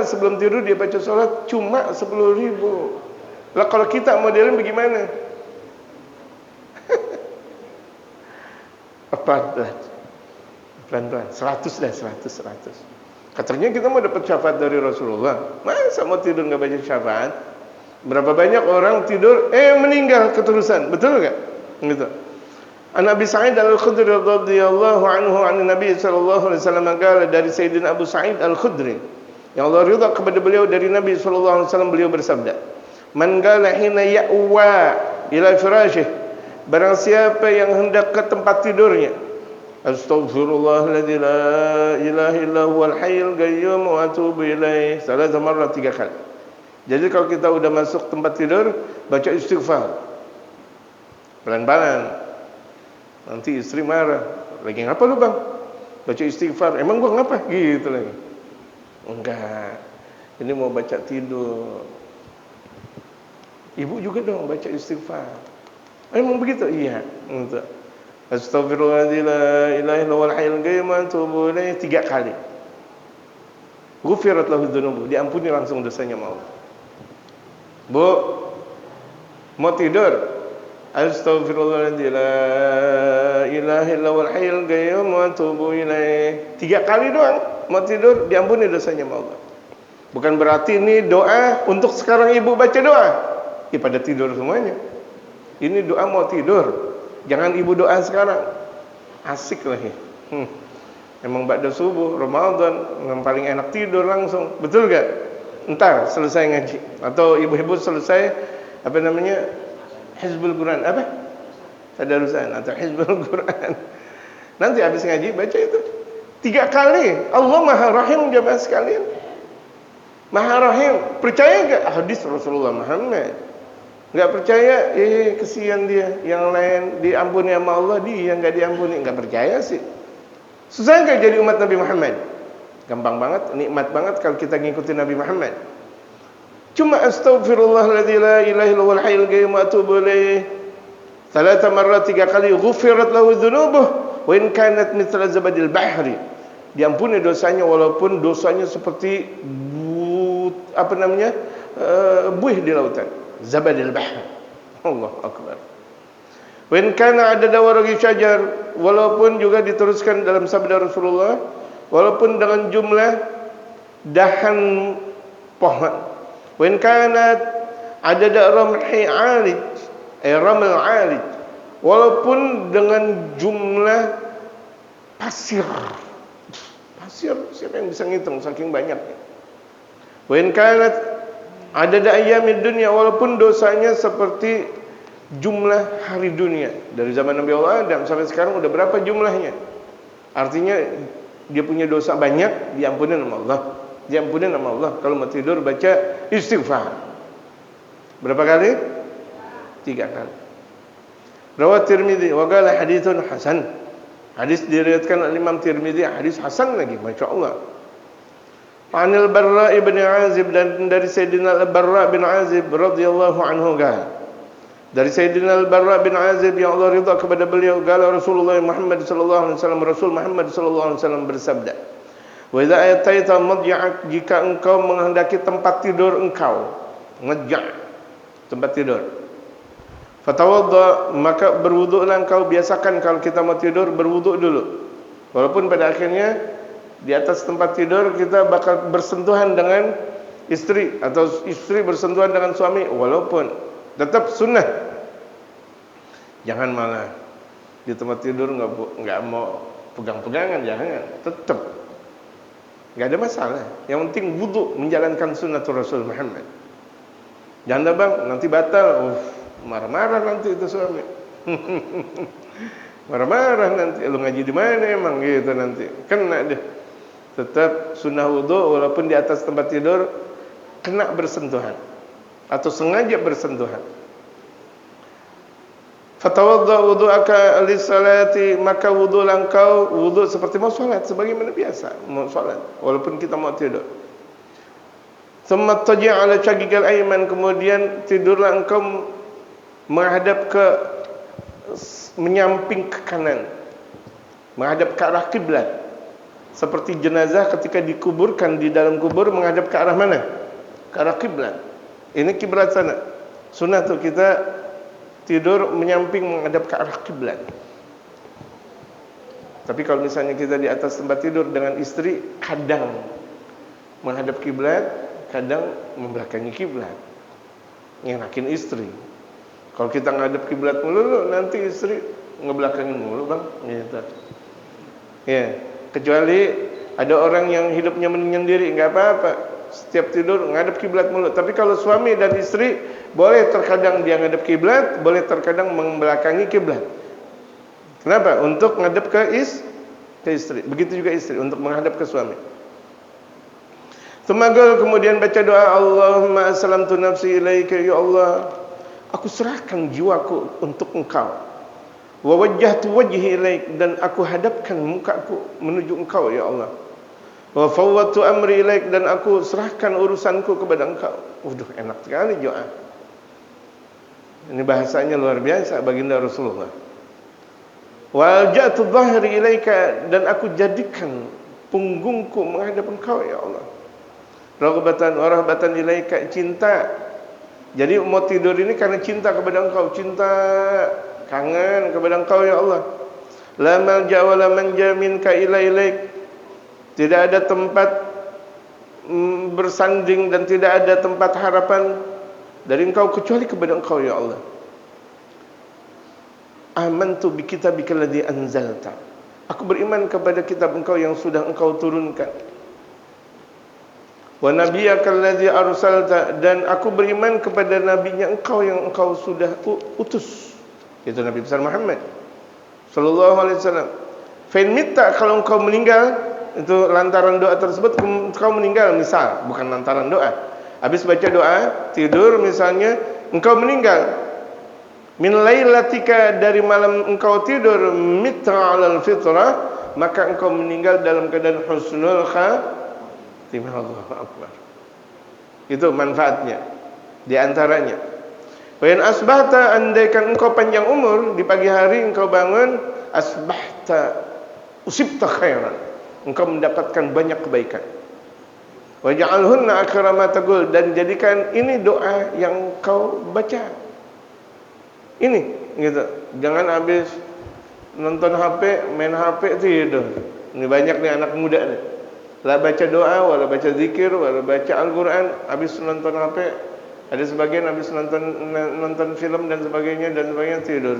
sebelum tidur dia baca sholat cuma 10.000. Lah kalau kita modelin bagaimana? Pelan-pelan. Pelan-pelan. 100 dah, 100. Katanya kita mau dapat syafaat dari Rasulullah. Masa mau tidur enggak baca syafaat? Berapa banyak orang tidur meninggal keterusan. Betul enggak? Gitu. An Abi Sa'id Al-Khudri radhiyallahu anhu an Nabi sallallahu alaihi wasallam qala, dari Sayyidina Abu Sa'id Al-Khudri, yang Allah ridha kepada beliau, dari Nabi sallallahu alaihi wasallam, beliau bersabda, "Man qala hina ya'wa ila firasyih," barang siapa yang hendak ke tempat tidurnya, "Astaghfirullahalladzi la ilaha illa huwal hayyul qayyum wa atubu ilaih," salat marrat 3 kali. Jadi kalau kita udah masuk tempat tidur, baca istighfar. Pelan-pelan. Nanti istri marah. Lagi ngapa lu, Bang? Baca istighfar. Emang gua ngapa? Gitu lagi. Enggak. Ini mau baca tidur. Ibu juga dong baca istighfar. Emang begitu? Iya. Untuk Astaghfirullahaladzim la ilaha illallahul hayyul qayyum wa atubu ilaih 3 kali. Ghufirat lahu dzunubuh, diampuni langsung dosanya sama Allah. Bu, mau tidur? Astaghfirullahaladzim la ilaha illallahul hayyul qayyum wa atubu ilaih 3 kali doang. Mau tidur, diampuni dosanya sama Allah. Bukan berarti ini doa untuk sekarang ibu baca doa. Pada tidur semuanya. Ini doa mau tidur. Jangan ibu doa sekarang. Asik lagi. Emang ba'da subuh Ramadan yang paling enak tidur langsung. Betul gak? Entar selesai ngaji. Atau ibu-ibu selesai Hizbul Quran. Tadarusan atau Hizbul Quran. Nanti habis ngaji baca itu 3 kali. Allah Maha Rahim jemaah sekalian. Maha Rahim. Percaya gak hadis Rasulullah Muhammad? Enggak percaya, kesian dia. Yang lain diampuni sama Allah, dia enggak diampuni. Enggak percaya sih. Susah enggak jadi umat Nabi Muhammad? Gampang banget, nikmat banget kalau kita ngikutin Nabi Muhammad. Cuma astaghfirullahaladzim la ilaha illallahul hayyul qayyum wa atubu ilaih 3 marrat 3 kali, ghufirat lahu dzunubuh wa in kanat mithla zabadil bahri. Diampuni dosanya walaupun dosanya seperti buih di lautan. Zabadil bahr. Allahu akbar. Wa in kana adada waraqi syajar, walaupun juga diteruskan dalam sabda Rasulullah, walaupun dengan jumlah dahan pohon. Wa in kana adada ramhi alij, ramal alij, walaupun dengan jumlah pasir. Siapa yang bisa ngitung saking banyaknya. Wa in kanat adada ayyamid dunya, walaupun dosanya seperti jumlah hari dunia. Dari zaman Nabi Allah Adam sampai sekarang udah berapa jumlahnya? Artinya dia punya dosa banyak, diampuni sama Allah. Diampuni sama Allah. Kalau mau tidur baca istighfar. Berapa kali? 3 kali. Rawat Tirmidzi wa qala haditsun hasan. Hadis diriwayatkan oleh Imam Tirmidzi, hadis hasan lagi, masyaallah. Anil Barra ibn Azib, dan dari Sayyidina Al-Barra bin Azib radhiyallahu anhu qala, dari Sayyidina Al-Barra bin Azib yang Allah ridha kepada beliau, qala Rasulullah Muhammad sallallahu alaihi wasallam, Rasul Muhammad sallallahu alaihi wasallam bersabda, "Wa idza ataita madja'ak," jika engkau menghendaki tempat tidur engkau, madja' tempat tidur, fatawadda, maka berwuduklah engkau. Biasakan kalau kita mau tidur berwuduk dulu. Walaupun pada akhirnya di atas tempat tidur kita bakal bersentuhan dengan istri atau istri bersentuhan dengan suami, walaupun tetap sunnah. Jangan malah di tempat tidur nggak mau pegang-pegangan, jangan. Tetap nggak ada masalah. Yang penting wudu, menjalankan sunnatul Rasul Muhammad. Jangan bang, nanti batal. Marah-marah nanti itu suami. Marah-marah nanti. Lu ngaji di mana emang gitu nanti. Kena deh. Tetap sunnah wudu walaupun di atas tempat tidur kena bersentuhan atau sengaja bersentuhan. Fatawadda wudu'aka lis-salati, maka wudu'lah engkau, wudu' seperti mau salat, sebagaimana biasa mau salat walaupun kita mau tidur. Thumma taji' ala shaqiqil ayman, kemudian tidurlah engkau menghadap ke menyamping ke kanan, menghadap ke arah kiblat. Seperti jenazah ketika dikuburkan di dalam kubur menghadap ke arah mana? Ke arah kiblat. Ini kiblat sana. Sunnah tuh kita tidur menyamping menghadap ke arah kiblat. Tapi kalau misalnya kita di atas tempat tidur dengan istri, kadang menghadap kiblat, kadang membelakangi kiblat. Ngenakin istri. Kalau kita ngadep kiblat mulu, nanti istri ngebelakangin mulu, Bang. Gitu. Ya, kecuali ada orang yang hidupnya menyendiri, enggak apa-apa. Setiap tidur ngadep kiblat mulu. Tapi kalau suami dan istri, boleh terkadang dia ngadep kiblat, boleh terkadang membelakangi kiblat. Kenapa? Untuk ngadep ke istri. Begitu juga istri untuk menghadap ke suami. Tumagul kemudian baca doa, Allahumma aslamtu nafsi ilaika, ya Allah, aku serahkan jiwaku untuk Engkau. Wa wajjahtu wajhi ilaik, dan aku hadapkan mukaku menuju Engkau, ya Allah. Wa fawwadtu amri ilaik, dan aku serahkan urusanku kepada Engkau. Waduh, enak sekali doa. Ini bahasanya luar biasa baginda Rasulullah. Wa alja'tu dhahri ilaika, dan aku jadikan punggungku menghadap Engkau, ya Allah. Raghbatan wa rahbatan ilaika, cinta. Jadi mau tidur ini karena cinta kepada Engkau, cinta, kangen kepada Engkau, ya Allah. La malja wa la manja minka ila ilaik. Tidak ada tempat bersanding dan tidak ada tempat harapan dari Engkau kecuali kepada Engkau, ya Allah. Amantu bi kitabika alladhi anzalta. Aku beriman kepada kitab Engkau yang sudah Engkau turunkan. Wa nabiyyaka alladhi arsalta, dan aku beriman kepada nabinya Engkau yang Engkau sudah utus, yaitu Nabi besar Muhammad sallallahu alaihi wasallam. Fa in mitta, kalau Engkau meninggal, itu lantaran doa tersebut Engkau meninggal, misal bukan lantaran doa. Habis baca doa, tidur misalnya, Engkau meninggal. Min lailatika, dari malam Engkau tidur, mitta 'alal fitrah, maka Engkau meninggal dalam keadaan husnul khatimah. Allahu akbar. Itu manfaatnya. Di antaranya, wa in asbahta, andaikan Engkau panjang umur, di pagi hari Engkau bangun, asbahta usibta khairan, Engkau mendapatkan banyak kebaikan. Wa ja'alhunna akhira ma taqul, dan jadikan ini doa yang Engkau baca. Ini gitu. Jangan habis nonton HP, main HP tidur. Ini banyak nih anak muda nih. La baca doa, wala baca zikir, wala baca Al-Quran, habis nonton HP. Ada sebagian habis nonton film dan sebagainya tidur.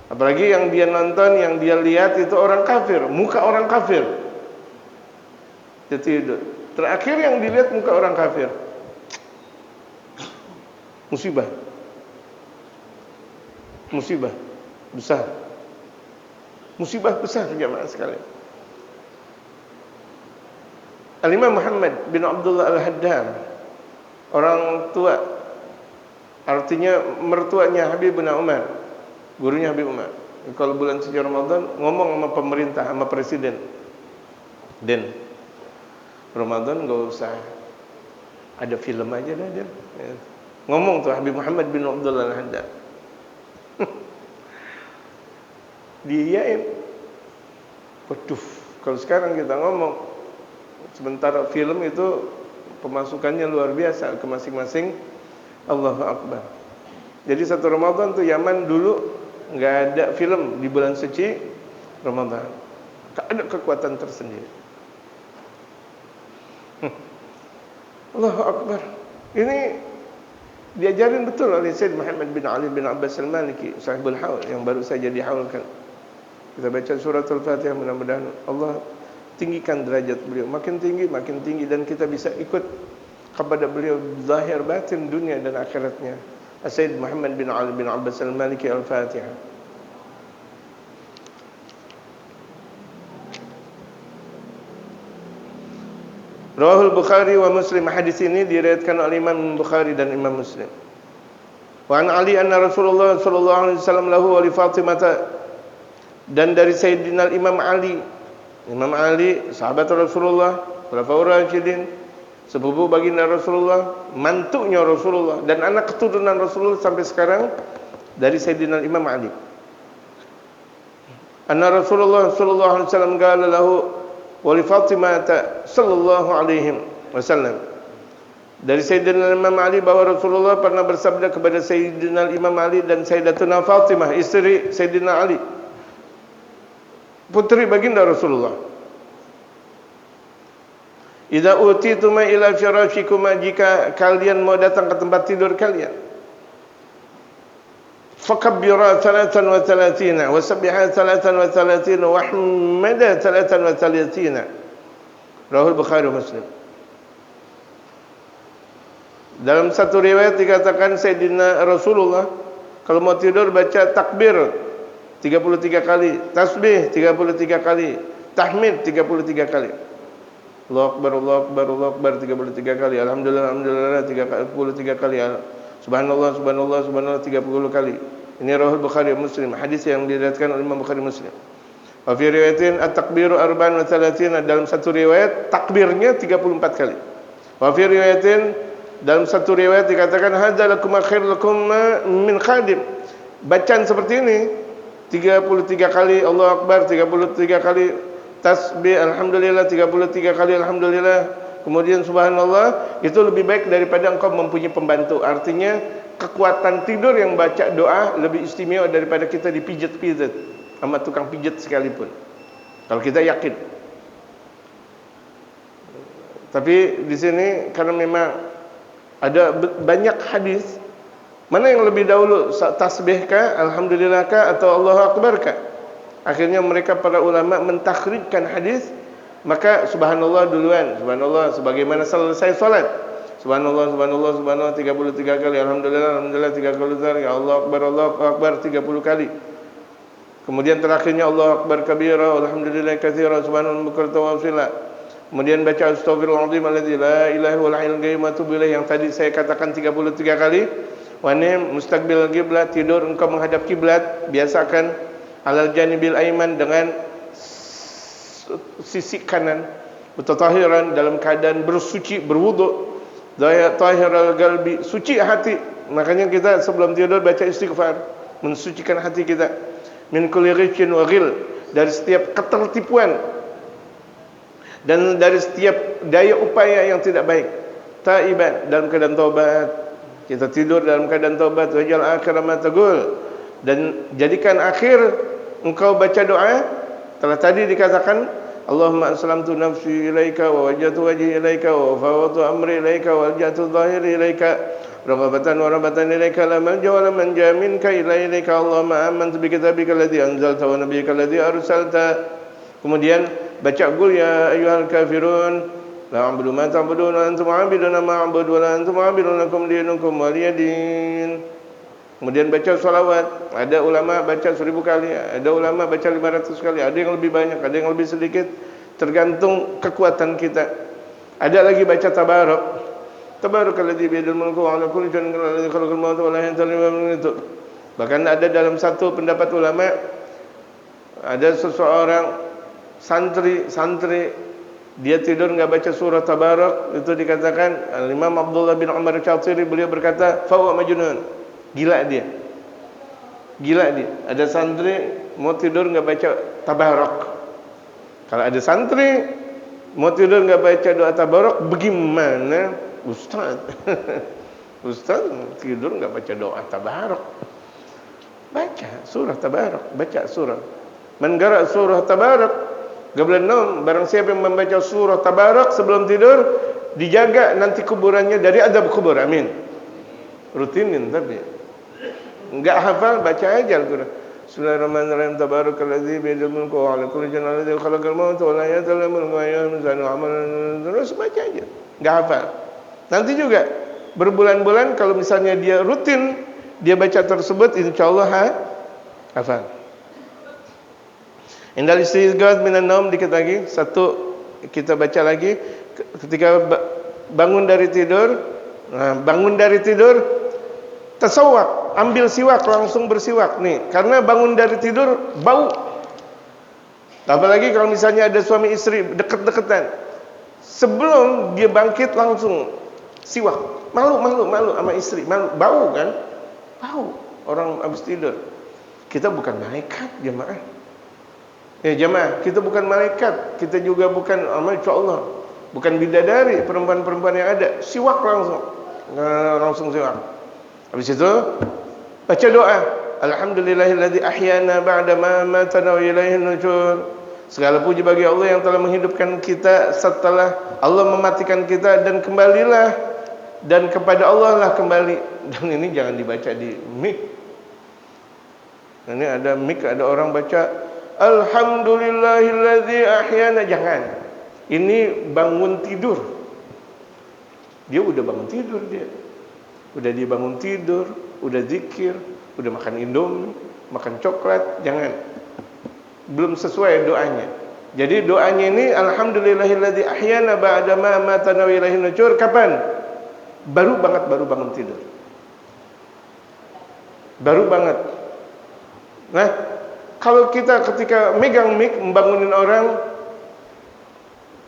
Apalagi yang dia nonton, yang dia lihat itu orang kafir, muka orang kafir. Dia tidur. Terakhir yang dilihat muka orang kafir. Musibah besar. Musibah besar jemaah sekalian. Al-Imam Muhammad bin Abdullah Al-Haddam, orang tua, artinya mertuanya Habib bin Umar, gurunya Habib Umar. Kalau bulan suci Ramadan ngomong sama pemerintah, sama presiden, Den, Ramadan gak usah ada film aja dah, Den. Ngomong tuh Habib Muhammad bin Abdullah Al-Haddam. Diiyain. Waduh, kalau sekarang kita ngomong, sementara film itu pemasukannya luar biasa ke masing-masing. Allahu Akbar. Jadi satu Ramadan tuh Yaman dulu nggak ada film di bulan suci Ramadan. Ada kekuatan tersendiri. Allahu Akbar. Ini diajarin betul oleh Sayyid Muhammad bin Ali bin Abbas Al-Maliki, sahibul haul, yang baru saja dihaulkan. Kita baca surat Al-Fatihah, mudah-mudahan Allah tinggikan derajat beliau, makin tinggi, dan kita bisa ikut kepada beliau zahir batin dunia dan akhiratnya. Sayyid Muhammad bin Ali bin Abbas Al-Maliki. Al-Fatihah. Rawahul Bukhari wa Muslim. Hadis ini diriwayatkan oleh Imam Bukhari dan Imam Muslim. Wa an Ali anna Rasulullah sallallahu alaihi wasallam lahu wa li Fatimah, dan dari Sayyidina Imam Ali. Imam Ali sahabat Rasulullah, Khulafaur Rasyidin, sepupu baginda Rasulullah, mantunya Rasulullah, dan anak keturunan Rasulullah sampai sekarang dari Sayyidina Imam Ali. Anna Rasulullah sallallahu alaihi wasallam qala lahu wa li Fatimah sallallahu alaihi wasallam. Dari Sayyidina Imam Ali bahwa Rasulullah pernah bersabda kepada Sayyidina Imam Ali dan Sayyidatuna Fatimah, istri Sayyidina Ali. putri baginda Rasulullah. Idza utituma ila firashikuma, jika kalian mau datang ke tempat tidur kalian, fakabbira 33 wa sabbiha 33 wa hamida 33. Rahul Bukhari Muslim. Dalam satu riwayat dikatakan Sayyidina Rasulullah kalau mau tidur baca takbir 33 kali, tasbih 33 kali, tahmid 33 kali. Allahu Akbar, Allahu Akbar, Allahu Akbar 33 kali. Alhamdulillah, alhamdulillah 33 kali. Subhanallah, subhanallah, subhanallah 30 kali. Ini Rahul Bukhari Muslim, hadis yang diriwayatkan oleh Imam Bukhari Muslim. Wa fi riwayatin at-takbiru 34, dalam satu riwayat takbirnya 34 kali. Wa fi riwayatin, dalam satu riwayat dikatakan hadza lakum khair lakum min khadim. Bacaan seperti ini 33 kali Allahu Akbar, 33 kali tasbih alhamdulillah, 33 kali alhamdulillah, kemudian subhanallah, itu lebih baik daripada engkau mempunyai pembantu. Artinya kekuatan tidur yang baca doa lebih istimewa daripada kita dipijat-pijat sama tukang pijat sekalipun, kalau kita yakin. Tapi di sini karena memang ada banyak hadis, mana yang lebih dahulu, tasbih kah, alhamdulillah kah, atau Allahu Akbar kah? Akhirnya mereka para ulama mentakhrijkan hadis, maka subhanallah duluan, subhanallah sebagaimana selesai salat. Subhanallah, subhanallah, subhanallah 33 kali, alhamdulillah, alhamdulillah 30 kali, Allahu Akbar 30 kali. Kemudian terakhirnya Allahu Akbar kabira, alhamdulillah katsira, subhanallah bukratan wa asila. Kemudian baca astaghfirullahaladzim alladzi la ilaha illa huwal qayyum wa atubu ilaih, yang tadi saya katakan 33 kali. Wa nim mustaqbil qiblat, tidur engkau menghadap kiblat, biasakan alal janibil aiman, dengan sisi kanan, mutatahiran dalam keadaan bersuci, berwudu, tahiral qalbi, suci hati. Makanya kita sebelum tidur baca istighfar, mensucikan hati kita. Min kulli ghichin wa ghil, dari setiap ketertipuan dan dari setiap daya upaya yang tidak baik. Taiban, dalam keadaan taubat, kita tidur dalam keadaan taubat. Wajal akhir ma taqul, dan jadikan akhir engkau baca doa. Telah tadi dikatakan Allahumma aslamtu nafsi ilaika wa wajjahtu wajhi ilaika wa fawwadtu amri ilaika wa alja'tu dhahiri ilaika rabatan wa rabatan ilaika la manja wa la manja minka ilaika. Allahumma amantu bi kitabika alladhi anzalta wa nabiyyika alladhi arsalta. Kemudian baca qul ya ayyuhal kafirun la a'budu ma ta'budun wa antum 'abiduna ma a'budu wa la antum 'abidun lakum dinukum waliyadin. Kemudian baca salawat. Ada ulama baca 1000 kali, ada ulama baca 500 kali, ada yang lebih banyak, ada yang lebih sedikit, tergantung kekuatan kita. Ada lagi baca tabarak. Tabarakalladzi biyadil mulku wa 'ala kulli shay'in qadir, khalaqal mauta wal hayata itu. Bahkan ada dalam satu pendapat ulama, ada seseorang santri dia tidur enggak baca surah tabarak, itu dikatakan Imam Abdullah bin Umar Al-Syatiri, beliau berkata fa huwa majnun, gila dia. Ada santri mau tidur enggak baca tabarak. Kalau ada santri mau tidur enggak baca doa tabarak, bagaimana Ustaz? Ustaz tidur enggak baca doa tabarak. Baca surah tabarak, baca surah. Man qara surah tabarak qabla an-naum, barang siapa yang membaca surah tabarak sebelum tidur, dijaga nanti kuburannya dari azab kubur. Amin. Rutinin tapi enggak hafal, baca aja Al-Qur'an. Bismillahirrahmanirrahim. Tabarakalladzi biyadil mulku wa 'ala kulli shay'in qadir, khalaqal mauta wal hayata wal amalan, terus baca aja. Enggak hafal. Nanti juga berbulan-bulan kalau misalnya dia rutin dia baca tersebut, insyaallah hafal. Indal istighath minan naum, dikit lagi satu kita baca lagi ketika bangun dari tidur. Bangun dari tidur tasawwak, ambil siwak, langsung bersiwak nih, karena bangun dari tidur bau. Apalagi kalau misalnya ada suami istri deket-deketan, sebelum dia bangkit langsung siwak. Malu sama istri, malu, bau kan? Bau orang habis tidur. Kita bukan malaikat, jemaah. Ya jemaah, kita bukan malaikat, kita juga bukan insyaallah bukan bidadari, perempuan-perempuan yang ada. Siwak langsung siwak. Habis itu baca doa. Alhamdulillahilladzi ahyana ba'da ma amatana wa ilaihin nusyur. Segala puji bagi Allah yang telah menghidupkan kita setelah Allah mematikan kita, dan kembalilah dan kepada Allah lah kembali. Dan ini jangan dibaca di mic. Ini ada mic, ada orang baca Alhamdulillahilladzi ahyana, jangan. Ini bangun tidur. Dia udah bangun tidur dia. Udah dia bangun tidur, udah zikir, udah makan indomie, makan coklat, jangan. Belum sesuai doanya. Jadi doanya ini alhamdulillahilladzi ahyana ba'da ma amatana wa ilaihin nusyur. Kapan? Baru bangun tidur. Baru banget. Nah, kalau kita ketika megang mic membangunin orang,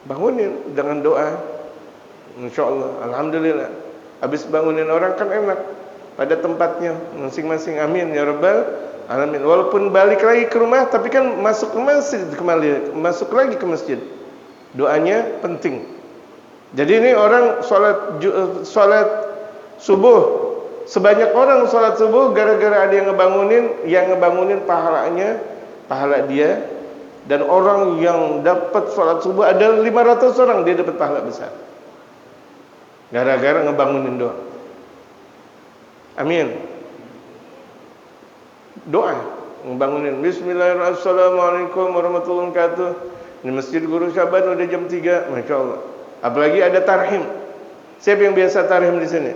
bangunin dengan doa. Insyaallah, alhamdulillah. Habis bangunin orang kan enak pada tempatnya masing-masing. Amin ya rabbal alamin. Walaupun balik lagi ke rumah, tapi kan masuk ke masjid kembali, masuk lagi ke masjid. Doanya penting. Jadi ini orang salat subuh, sebanyak orang salat subuh gara-gara ada yang ngebangunin pahalanya, pahala dia. Dan orang yang dapat salat subuh ada 500 orang, dia dapat pahala besar. Gara-gara ngebangunin doa. Amin. Doa ngebangunin bismillahirrahmanirrahim, assalamualaikum warahmatullahi wabarakatuh. Di Masjid Guru Syaban udah jam 3, Masya Allah. Apalagi ada tarhim. Siapa yang biasa tarhim di sini?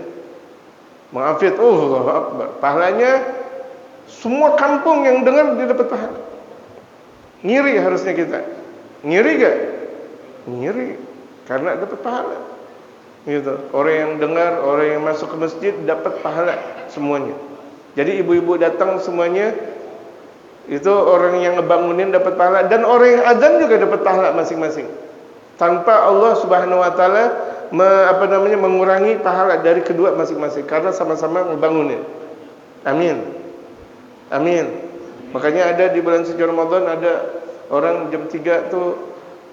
Mengafid, Allahu Akbar. Pahalanya semua kampung yang dengar dia dapat pahala. Ngiri harusnya kita. Ngiri gak? Ngiri, karena dapat pahala. Gitu. Orang yang dengar, orang yang masuk ke masjid dapat pahala semuanya. Jadi ibu-ibu datang semuanya, itu orang yang ngebangunin dapat pahala, dan orang yang azan juga dapat pahala masing-masing. Tanpa Allah Subhanahu wa taala mengurangi pahala dari kedua masing-masing, karena sama-sama ngebangunin. Amin. Amin. Makanya ada di bulan suci Ramadan ada orang jam 3 tuh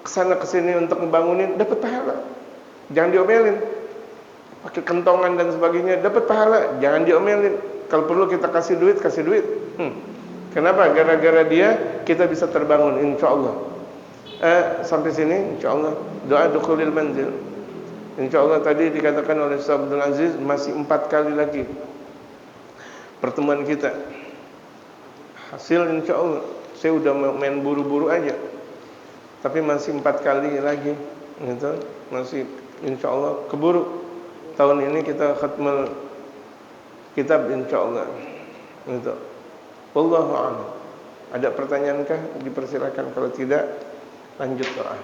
kesana kesini untuk ngebangunin, dapat pahala. Jangan diomelin. Pakai kentongan dan sebagainya, dapat pahala. Jangan diomelin. Kalau perlu kita kasih duit, kasih duit. Kenapa? Gara-gara dia kita bisa terbangun, insyaallah. Sampai sini insyaallah. Doa dukhulil manzil. Insyaallah tadi dikatakan oleh Ustaz Abdul Aziz masih 4 kali lagi pertemuan kita. Hasil insyaallah. Saya udah main buru-buru aja. Tapi masih 4 kali lagi, gitu. Masih insyaallah keburu. Tahun ini kita khatmul kitab insyaallah. Gitu. Wallahu a'lam. Ada pertanyaankah? Dipersilakan, kalau tidak lanjut doa.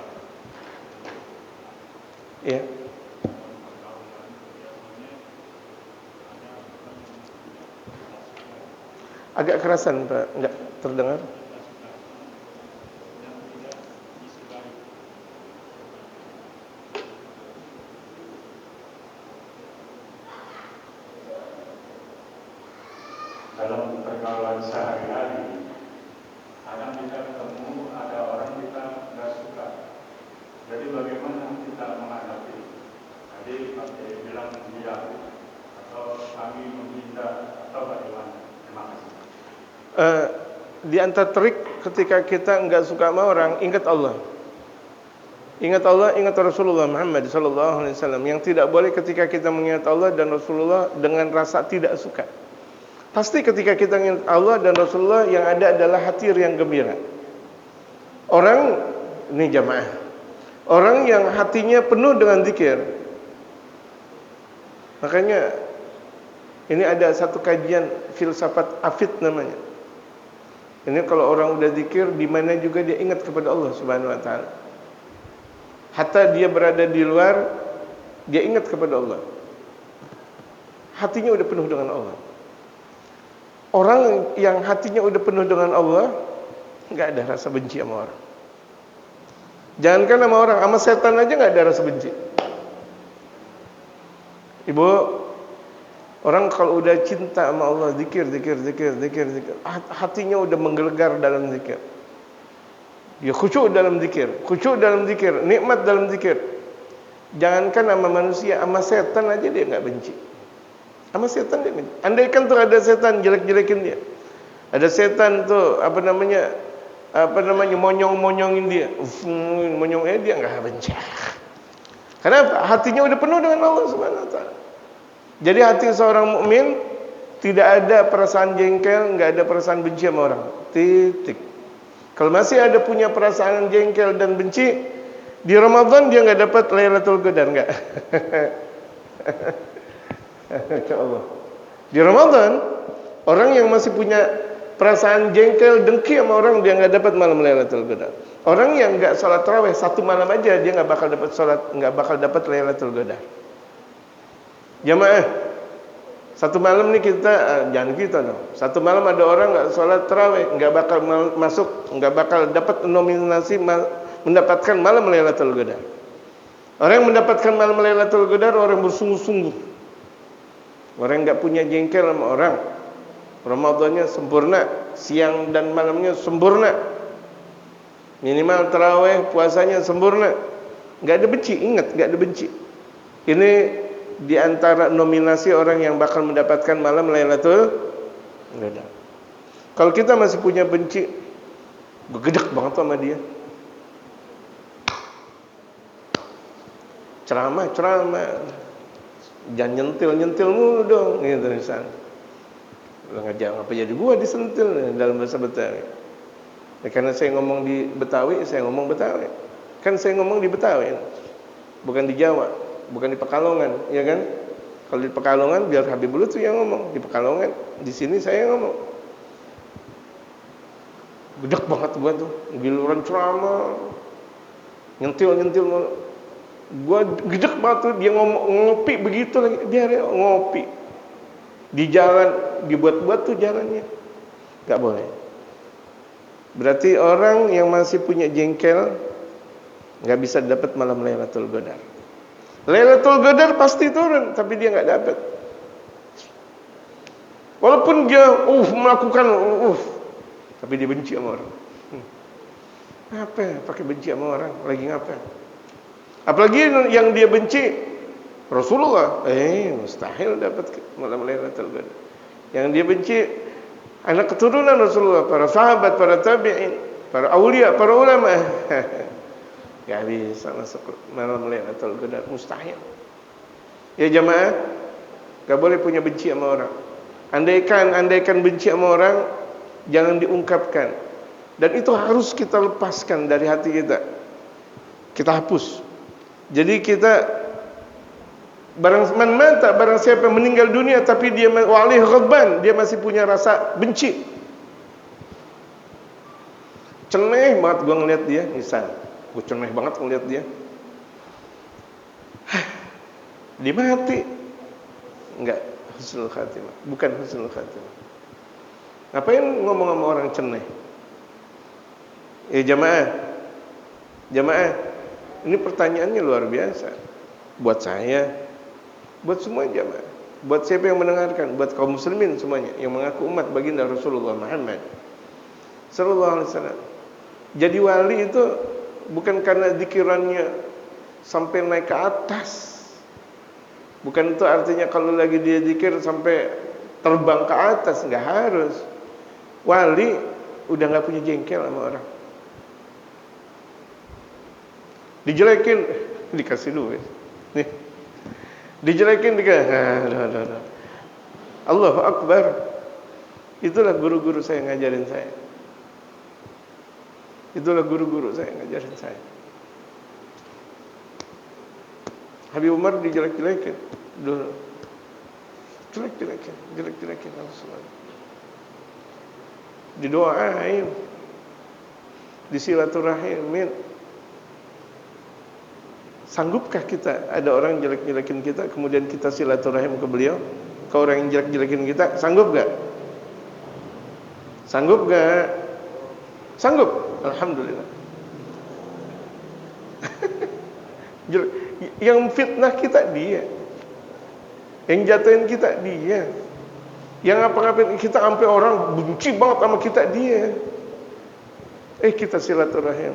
Ya. Agak kerasan Pak, enggak terdengar. Dalam pergaulan sehari-hari, kadang kita ketemu ada orang kita nggak suka. Jadi bagaimana kita menghadapi? Tadi pakai bilang dia atau kami menghindar atau bagaimana? Terima kasih. Di antara trik ketika kita enggak suka sama orang, ingat Allah. Ingat Allah, ingat Rasulullah Muhammad sallallahu alaihi wasallam. Yang tidak boleh ketika kita mengingat Allah dan Rasulullah dengan rasa tidak suka. Pasti ketika kita ingat Allah dan Rasulullah, yang ada adalah hati yang gembira. Orang, ini jamaah, orang yang hatinya penuh dengan zikir. Makanya ini ada satu kajian filsafat afid namanya. Ini kalau orang udah zikir, di mana juga dia ingat kepada Allah Subhanahu wa taala. Hatta dia berada di luar, dia ingat kepada Allah. Hatinya udah penuh dengan Allah. Orang yang hatinya udah penuh dengan Allah, enggak ada rasa benci sama orang. Jangankan sama orang, sama setan aja enggak ada rasa benci. Ibu, orang kalau udah cinta sama Allah, zikir, hatinya udah menggelegar dalam zikir. Dia khusyuk dalam zikir, nikmat dalam zikir. Jangankan sama manusia, sama setan aja dia enggak benci. Sama setan dia benci. Andaikan tuh ada setan jelek-jelekin dia, Ada setan tuh monyong-monyongin dia. Monyongnya dia enggak benci. Karena hatinya udah penuh dengan Allah Subhanahu wa taala. Jadi hati seorang mukmin tidak ada perasaan jengkel, enggak ada perasaan benci sama orang. Titik. Kalau masih ada punya perasaan jengkel dan benci, di Ramadan dia enggak dapat Lailatul Qadar enggak? Insyaallah. Di Ramadan orang yang masih punya perasaan jengkel, dengki sama orang, dia enggak dapat malam Lailatul Qadar. Orang yang enggak salat tarawih satu malam aja, dia enggak bakal dapat Lailatul Qadar. Jamaah, satu malam nih kita jangan kita dong. Satu malam ada orang enggak salat tarawih, enggak bakal masuk, enggak bakal dapat nominasi mendapatkan malam Lailatul Qadar. Orang yang mendapatkan malam Lailatul Qadar orang bersungguh-sungguh. Orang enggak punya jengkel sama orang. Ramadannya sempurna, siang dan malamnya sempurna. Minimal tarawih, puasanya sempurna. Enggak ada benci, ingat, enggak ada benci. Ini di antara nominasi orang yang bakal mendapatkan malam Lailatul Qadar. Kalau kita masih punya benci, gedek banget sama dia. Ceramah, jangan nyentil mulu dong, gitu misalnya. Jangan apa jadi gua disentil dalam bahasa Betawi. Ya, karena saya ngomong di Betawi, saya ngomong Betawi. Kan saya ngomong di Betawi, bukan di Jawa, bukan di Pekalongan, ya kan? Kalau di Pekalongan biar Habibullah tuh yang ngomong, di Pekalongan, di sini saya ngomong. Gedek banget gua tuh, giliran ceramah, nyentil mulu. Gua gedek banget tuh dia ngomong ngopi begitu lagi, dia ngopi. Di jalan dibuat-buat tuh jalannya. Enggak boleh. Berarti orang yang masih punya jengkel enggak bisa dapat malam Lailatul Qadar. Lailatul Qadar pasti turun, tapi dia enggak dapat. Walaupun dia melakukan tapi dia benci sama orang. Apa pakai benci sama orang? Lagi ngapain? Apalagi yang dia benci Rasulullah, mustahil dapat malam Lailatul Qadar. Yang dia benci anak keturunan Rasulullah, para sahabat, para tabi'in, para aulia, para ulama. Gak bisa masuk malam Lailatul Qadar, mustahil. Ya jamaah, gak boleh punya benci sama orang. Andaikan benci sama orang, jangan diungkapkan. Dan itu harus kita lepaskan dari hati kita. Kita hapus. Jadi kita barang siapa yang meninggal dunia tapi dia walih ghadban, dia masih punya rasa benci. Ceneh banget gua ngeliat dia, misal. Gua ceneh banget ngeliat dia. Dia mati. Enggak husnul khatimah, bukan husnul khatimah. Ngapain ngomong sama orang ceneh? Ya jamaah. Ini pertanyaannya luar biasa. Buat saya, buat semua jamaah, buat siapa yang mendengarkan, buat kaum muslimin semuanya yang mengaku umat baginda Rasulullah Muhammad sallallahu alaihi wasallam. Jadi wali itu bukan karena zikirannya sampai naik ke atas. Bukan itu artinya kalau lagi dia zikir sampai terbang ke atas, enggak harus. Wali udah enggak punya jengkel sama orang. Dijelekin dikasih duit. Nih. Dijelekin Allahu Akbar. Itulah guru-guru saya ngajarin saya. Habib Umar dijelek-jelekin dulu. Jelek-jelekin langsung. Didoain. Disilaturahim. Sanggupkah kita ada orang jelek-jelekin kita kemudian kita silaturahim ke beliau? Ke orang yang jelek-jelekin kita, sanggup gak? Sanggup gak? Sanggup, alhamdulillah. Yang fitnah kita dia, yang jatuhin kita dia, yang ngapa-ngapain kita sampai orang benci banget sama kita dia. Kita silaturahim.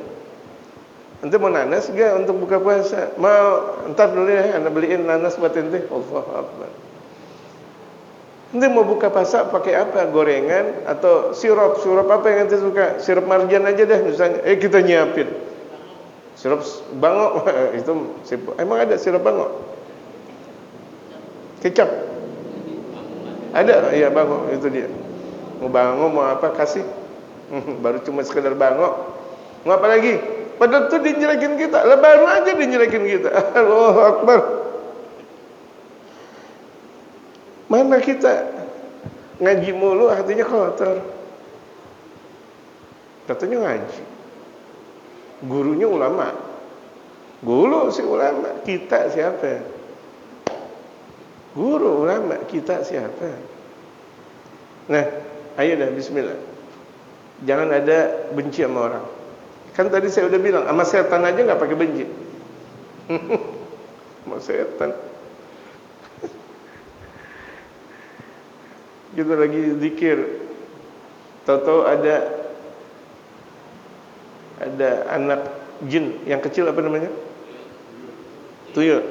Ente mau nanas gak untuk buka puasa? Mau, ntar dulu ya, anda beliin nanas buat ente. Allahu Akbar. Nanti mau buka pasak pakai apa? Gorengan atau sirup apa yang nanti suka? Sirup marjan aja deh misalnya. Kita nyiapin sirup bangok. Itu emang ada sirup bangok? Kecap ada? Ya bangok itu dia. Mau bangok mau apa kasih. Baru cuma sekedar bangok. Mau apa lagi? Padahal tuh dijelekin kita. Lah baru aja dijelekin kita. Allahu Akbar. Mana kita ngaji mulu hatinya kotor. Katanya ngaji. Gurunya ulama. Guru si ulama, kita siapa? Guru ulama, kita siapa? Nah, ayo dah bismillah. Jangan ada benci sama orang. Kan tadi saya udah bilang, sama setan aja enggak pakai benci. Sama setan. Kita lagi zikir, tahu-tahu ada anak jin yang kecil, apa namanya? Tuyul.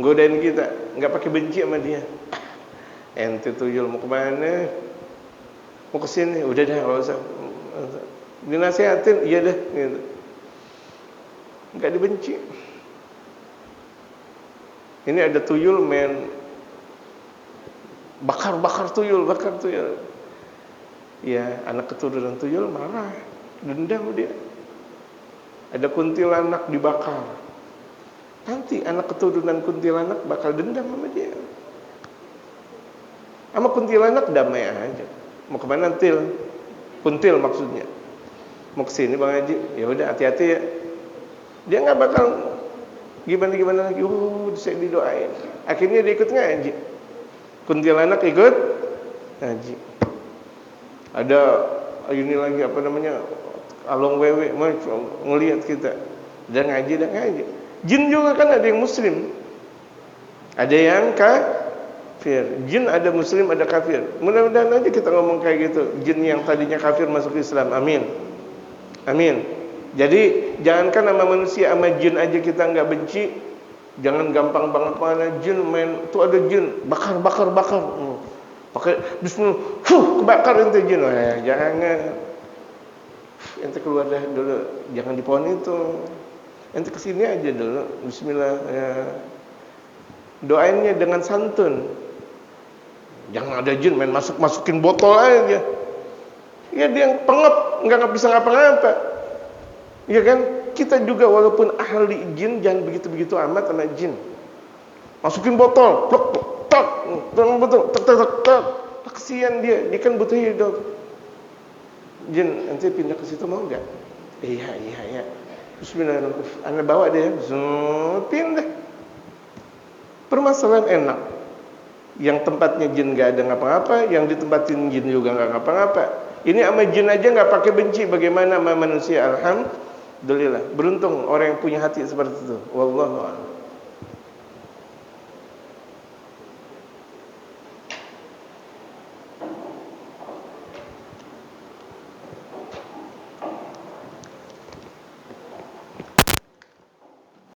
Godain kita, nggak pakai benci sama dia. Ente tuyul mau kemana? Mau kesini? Udah dah, nggak usah. Dinasihatin, iya dah. Gitu. Nggak dibenci. Ini ada tuyul main bakar tuyul. Ya, anak keturunan tuyul marah, dendam dia. Ada kuntilanak dibakar. Nanti anak keturunan kuntilanak bakal dendam sama dia. Sama kuntilanak damai aja. Mau kemana kuntil maksudnya. Mau kesini Bang Haji, ya udah hati-hati ya. Dia nggak bakal gimana lagi. Saya didoain. Akhirnya dia ikut ngaji. Kuntilanak ikut ngaji. Ada ini lagi apa namanya, along wewe ngelihat kita. Dia ngaji. Jin juga kan ada yang muslim, ada yang kafir. Jin ada muslim, ada kafir. Mudah-mudahan aja kita ngomong kayak gitu. Jin yang tadinya kafir masuk Islam. Amin. Jadi jangankan sama manusia, sama jin aja kita nggak benci. Jangan gampang banget mana jin main. Tuh ada jin bakar. Pakai bismillah, kebakar ente jin. Jangan. Ente keluar dah dulu, jangan di pohon itu. Ente kesini aja dulu, bismillah. Ya. Doainnya dengan santun. Jangan ada jin main masukin botol aja. Ya dia yang pengep, nggak bisa ngapa-ngapa. Iya kan? Kita juga walaupun ahli jin jangan begitu-begitu amat sama jin. Masukin botol, betul, tek. Kasihan dia kan butuh hidup. Jin, nanti pindah ke situ mau enggak? Iya. Bismillahirrahmanirrahim. Anda bawa dia, pindah. Permasalahan enak. Yang tempatnya jin enggak ada ngapa-ngapa, yang ditempatin jin juga enggak ngapa-ngapa. Ini sama jin aja enggak pakai benci, bagaimana sama manusia? Alhamdulillah. Beruntung orang yang punya hati seperti itu. Wallahu a'lam.